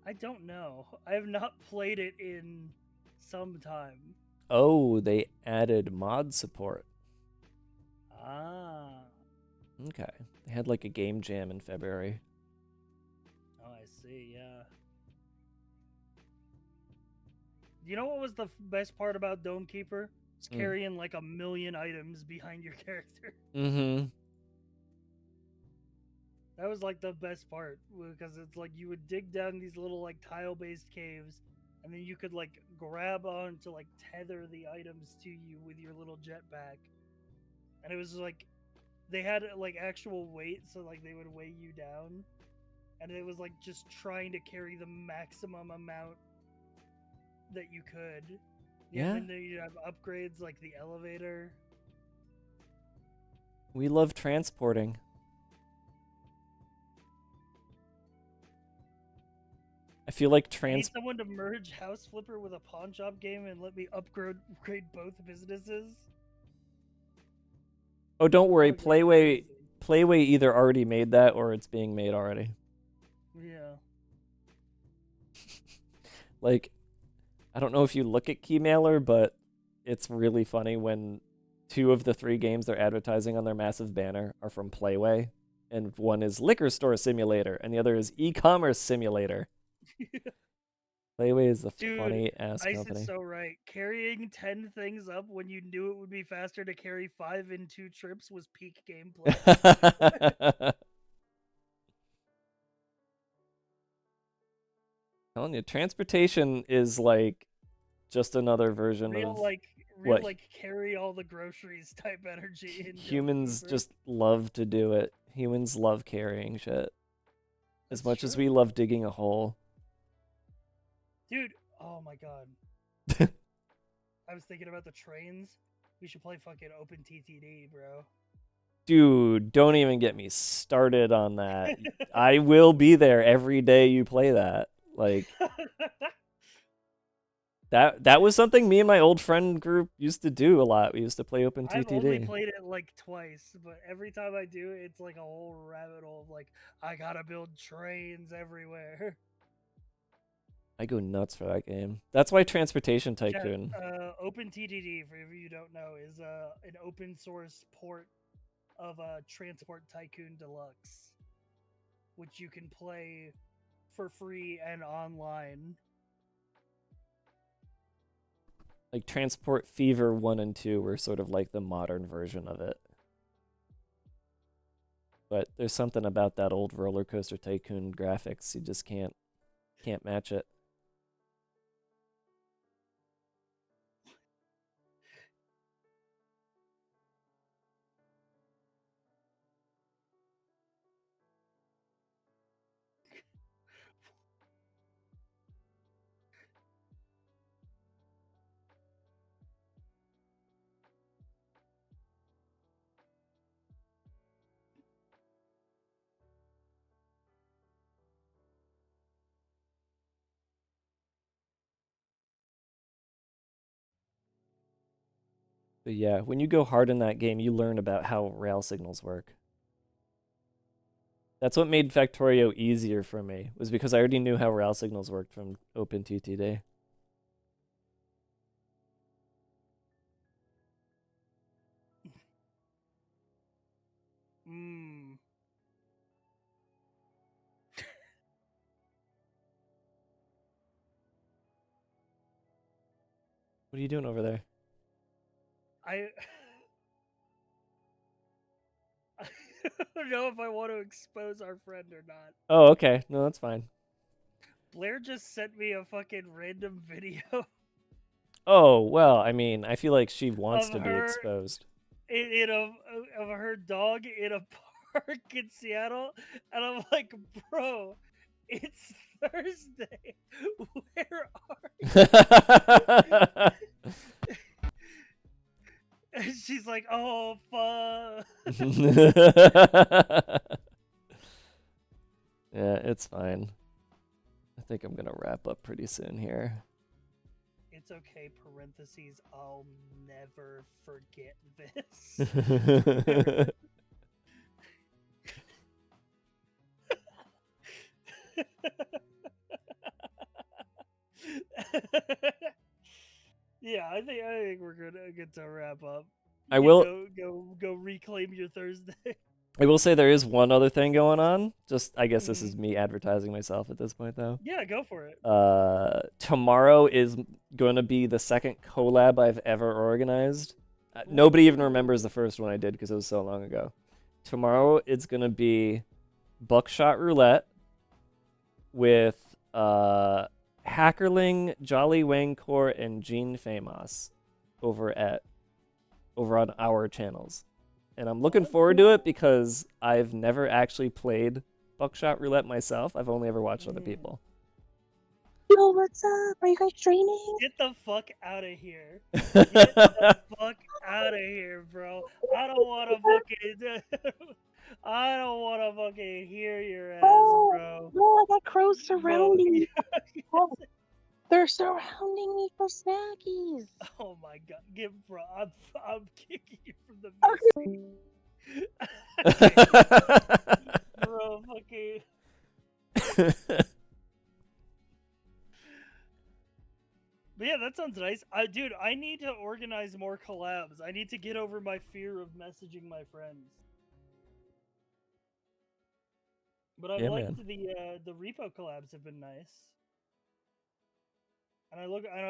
I don't know. I have not played it in some time.
Oh, they added mod support.
Ah.
Okay. They had like a game jam in February.
Oh, I see, yeah. You know what was the best part about Domekeeper? It's carrying like a million items behind your character.
Mm-hmm.
That was like the best part because it's like you would dig down these little like tile-based caves, and then you could like grab on to like tether the items to you with your little jetpack, and it was like they had like actual weight, so like they would weigh you down. and it was like just trying to carry the maximum amount that you could.
Yeah.
And then you have upgrades like the elevator.
We love transporting. I feel like
I need someone to merge House Flipper with a pawn shop game and let me upgrade both businesses.
Oh, don't worry. Playway either already made that or it's being made already.
Yeah.
Like, I don't know if you look at Keymailer, but it's really funny when 2 of the 3 games they're advertising on their massive banner are from Playway, and one is Liquor Store Simulator, and the other is E-commerce Simulator. Playway is a funny ass
Ice
company.
is so right. Carrying 10 things up when you knew it would be faster to carry 5 in 2 trips was peak gameplay.
Telling you, transportation is like just another version of
real carry all the groceries type energy.
Humans just love to do it. Humans love carrying shit. As much as we love digging a hole.
Dude, oh my god. I was thinking about the trains. We should play fucking Open TTD, bro.
Dude, don't even get me started on that. I will be there every day you play that. Like that was something me and my old friend group used to do a lot. We used to play Open TTD.
I've only played it like twice, but every time I do, it's like a whole rabbit hole of like, I gotta build trains everywhere.
I go nuts for that game. That's why Transportation Tycoon.
Open TTD, for if you don't know, is an open source port of Transport Tycoon Deluxe, which you can play for free and online.
Like Transport Fever 1 and 2 were sort of like the modern version of it. But there's something about that old Roller Coaster Tycoon graphics, you just can't match it. But yeah, when you go hard in that game, you learn about how rail signals work. That's what made Factorio easier for me, was because I already knew how rail signals worked from OpenTTD. What are you doing over there?
I don't know if I want to expose our friend or not.
Oh, okay. No, that's fine.
Blair just sent me a fucking random video.
Oh, well, I mean, I feel like she wants to be exposed.
Of her dog in a park in Seattle, and I'm like, bro, it's Thursday. Where are you? And she's like, oh, fuck.
Yeah, it's fine. I think I'm going to wrap up pretty soon here.
It's okay, parentheses, I'll never forget this. Yeah, I think we're good to wrap up.
I will
go reclaim your Thursday.
I will say there is one other thing going on. Just I guess this is me advertising myself at this point though.
Yeah, go for it.
Tomorrow is going to be the second collab I've ever organized. Nobody even remembers the first one I did because it was so long ago. Tomorrow it's going to be Buckshot Roulette with Hackerling, Jolly Wangcore, and Gene Famos over on our channels. And I'm looking forward to it because I've never actually played Buckshot Roulette myself. I've only ever watched other
Mm.
people.
Yo, what's up? Are you guys streaming?
Get the fuck out of here. Get the fuck out of here, bro. I don't want to fucking. I don't want to fucking hear your ass, bro.
Oh, I got crows
Bro,
surrounding me. Oh, they're surrounding me for snackies.
oh my god, bro, I'm kicking you from the VC. Bro, fucking. But yeah, that sounds nice. Dude, I need to organize more collabs. I need to get over my fear of messaging my friends. But I've
Yeah,
liked
man.
the repo collabs have been nice. And I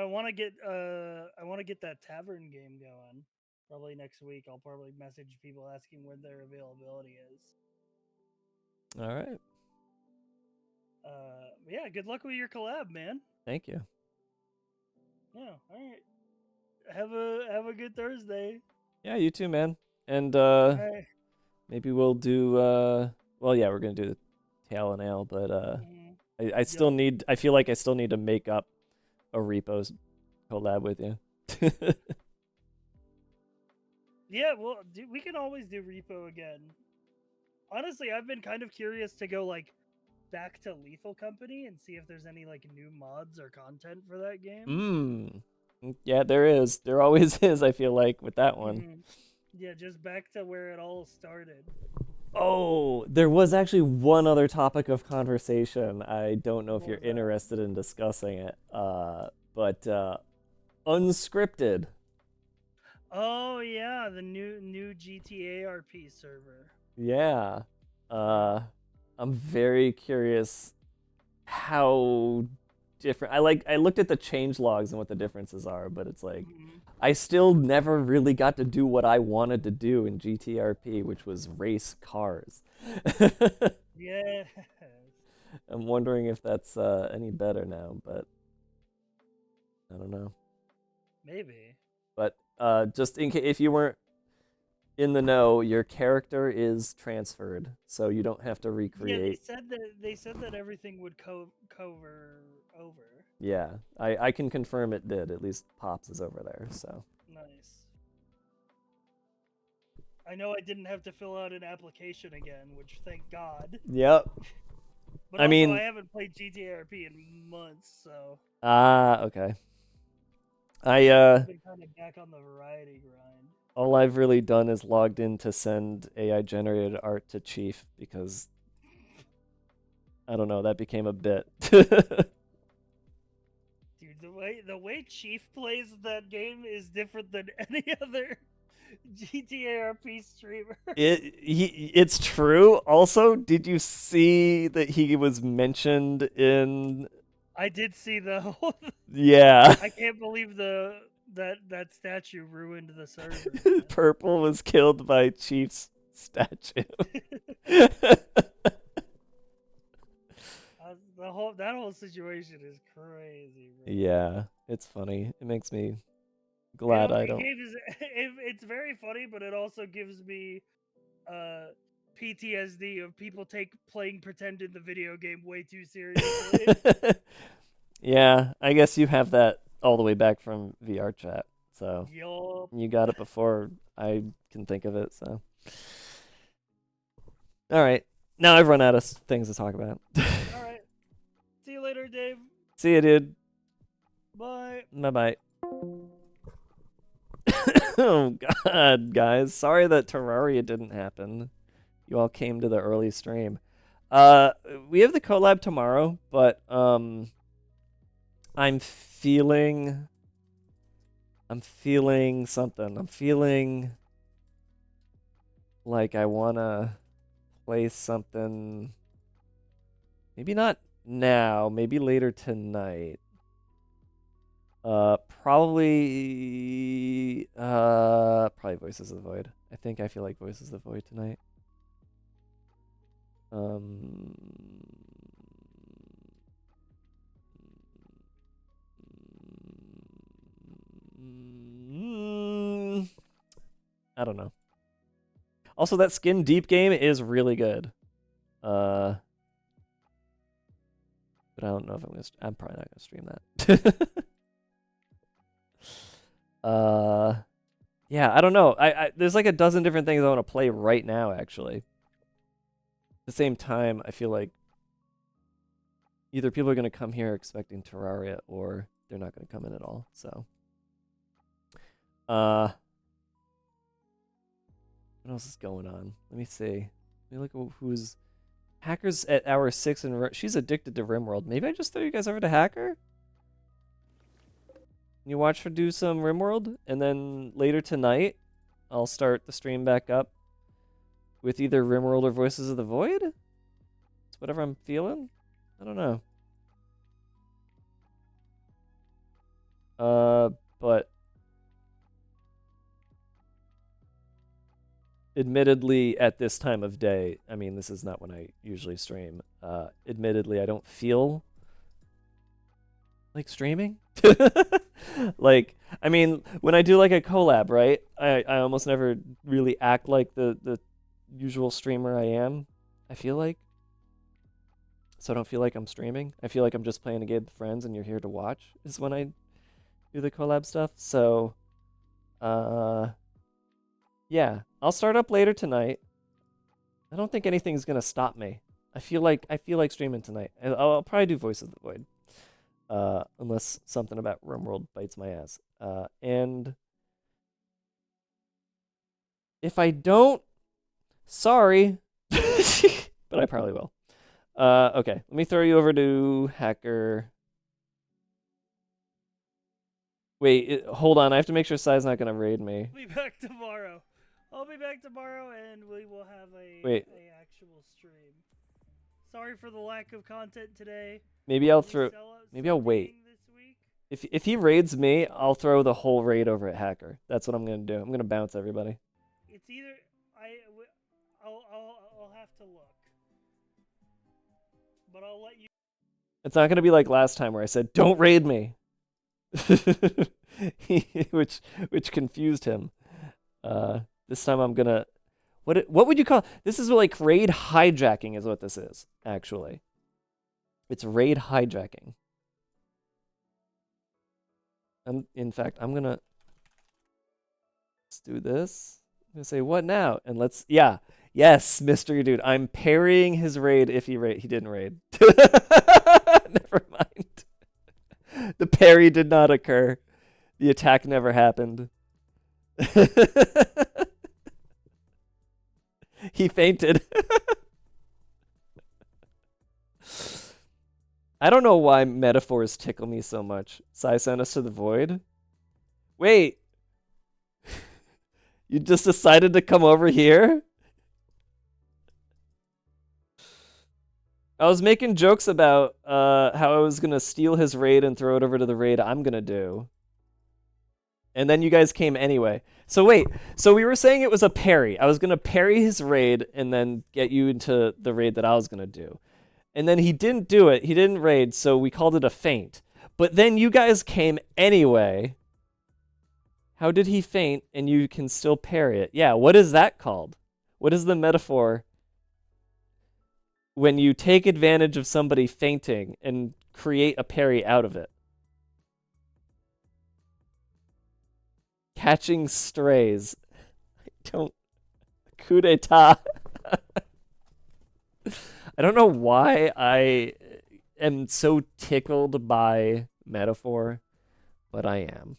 want to get that tavern game going. Probably next week. I'll probably message people asking when their availability is.
All right.
Yeah, good luck with your collab, man.
Thank you.
Yeah, all right. Have a good Thursday.
Yeah, you too, man. And
Right.
maybe we'll do well, yeah, we're gonna do the Tail and Ale, but I still need. I feel like I still need to make up a repos collab with you.
Yeah, well, we can always do repo again. Honestly, I've been kind of curious to go like back to Lethal Company and see if there's any like new mods or content for that game.
Yeah, there is. There always is, I feel like, with that one.
Yeah, just back to where it all started.
Oh, there was actually one other topic of conversation. I don't know if
What
you're
was that?
interested in discussing it. But unscripted.
Oh yeah, the new GTA RP server.
Yeah. I'm very curious how different. I looked at the change logs and what the differences are, but it's like I still never really got to do what I wanted to do in GTRP, which was race cars.
Yes.
I'm wondering if that's any better now, but I don't know.
Maybe.
But just in case, if you weren't in the know, your character is transferred, so you don't have to recreate.
Yeah, they said that everything would cover over.
Yeah, I can confirm it did. At least Pops is over there, so.
Nice. I know I didn't have to fill out an application again, which thank God.
Yep.
But
I
also,
mean,
I haven't played GTRP in months, so.
Okay. I've
been kind of back on the variety grind.
All I've really done is logged in to send AI generated art to Chief because I don't know, that became a bit.
Dude, the way Chief plays that game is different than any other GTRP streamer.
It's true. Also, did you see that he was mentioned in?
I did see the whole.
Yeah.
I can't believe that statue ruined the server.
Purple was killed by Chief's statue.
That whole situation is crazy, bro.
Yeah, it's funny. It makes me glad I don't.
It's very funny, but it also gives me PTSD of people playing pretend in the video game way too seriously.
Yeah, I guess you have that all the way back from VR chat, so
Yup.
you got it before I can think of it. So, all right, now I've run out of things to talk about.
All right, see you later, Dave.
See you, dude.
Bye.
Bye. Oh God, guys, sorry that Terraria didn't happen. You all came to the early stream. We have the collab tomorrow, but I'm feeling something. I'm feeling like I wanna play something. Maybe not now, maybe later tonight. Probably Voices of the Void. I think I feel like Voices of the Void tonight. I don't know. Also, that Skin Deep game is really good. But I don't know if I'm gonna. I'm probably not gonna stream that. Yeah, I don't know. There's like a dozen different things I want to play right now. Actually, at the same time, I feel like either people are gonna come here expecting Terraria, or they're not gonna come in at all. So, what else is going on? Let me see. Let me look at who's Hackers at hour 6 and she's addicted to RimWorld. Maybe I just throw you guys over to Hacker. You watch her do some RimWorld, and then later tonight, I'll start the stream back up with either RimWorld or Voices of the Void. It's whatever I'm feeling. I don't know. But admittedly, at this time of day, I mean, this is not when I usually stream. Admittedly, I don't feel like streaming. Like, I mean, when I do like a collab, right? I almost never really act like the usual streamer I am, I feel like. So I don't feel like I'm streaming. I feel like I'm just playing a game with friends and you're here to watch is when I do the collab stuff. So, yeah, I'll start up later tonight. I don't think anything's gonna stop me. I feel like streaming tonight. I'll probably do Voice of the Void. Unless something about RimWorld bites my ass. And if I don't, sorry, but I probably will. Okay, let me throw you over to Hacker. Wait, hold on. I have to make sure Sai's not gonna raid me.
I'll be back tomorrow. I'll be back tomorrow, and we will have a actual stream. Sorry for the lack of content today.
Maybe I'll throw. Maybe I'll wait. If he raids me, I'll throw the whole raid over at Hacker. That's what I'm gonna do. I'm gonna bounce everybody.
It's either I'll have to look, but I'll let you.
It's not gonna be like last time where I said don't raid me, which confused him. This time I'm gonna. What would you call this? Is like raid hijacking is what this is actually. It's raid hijacking. In fact, I'm gonna let's do this. I'm gonna say what now, and yes, mystery dude. I'm parrying his raid if he didn't raid. Never mind. The parry did not occur. The attack never happened. He fainted. I don't know why metaphors tickle me so much. Sai sent us to the void. Wait. You just decided to come over here? I was making jokes about how I was going to steal his raid and throw it over to the raid I'm going to do. And then you guys came anyway. So wait, so we were saying it was a parry. I was going to parry his raid and then get you into the raid that I was going to do. And then he didn't do it. He didn't raid, so we called it a feint. But then you guys came anyway. How did he feint and you can still parry it? Yeah, what is that called? What is the metaphor when you take advantage of somebody feinting and create a parry out of it? Catching strays. Coup d'etat. I don't know why I am so tickled by metaphor, but I am.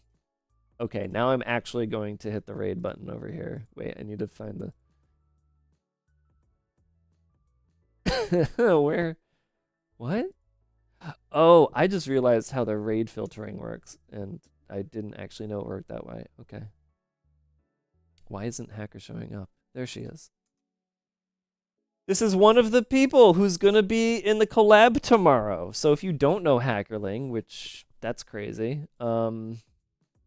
Okay, now I'm actually going to hit the raid button over here. Wait, I need to find the... Where? What? Oh, I just realized how the raid filtering works, and I didn't actually know it worked that way. Okay. Why isn't Hacker showing up? There she is. This is one of the people who's going to be in the collab tomorrow. So if you don't know Hackerling, which that's crazy,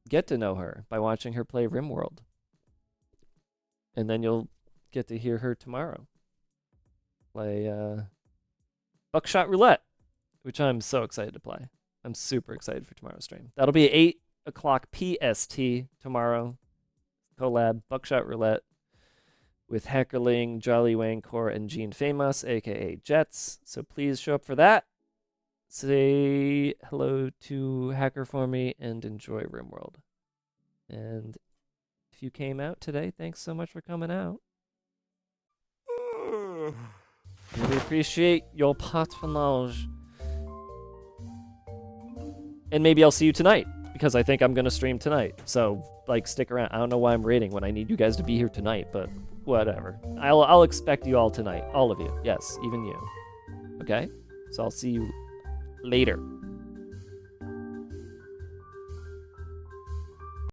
get to know her by watching her play RimWorld. And then you'll get to hear her tomorrow play Buckshot Roulette, which I'm so excited to play. I'm super excited for tomorrow's stream. That'll be 8 o'clock PST tomorrow. Collab Buckshot Roulette with Hackerling, Jolly Wangcore, and Gene Famous, aka Jets. So please show up for that. say hello to Hacker for me and enjoy RimWorld. And if you came out today, thanks so much for coming out. Really appreciate your patronage. And maybe I'll see you tonight, because I think I'm going to stream tonight. So, like, stick around. I don't know why I'm raiding when I need you guys to be here tonight, but whatever. I'll expect you all tonight. All of you. Yes, even you. Okay? So I'll see you later.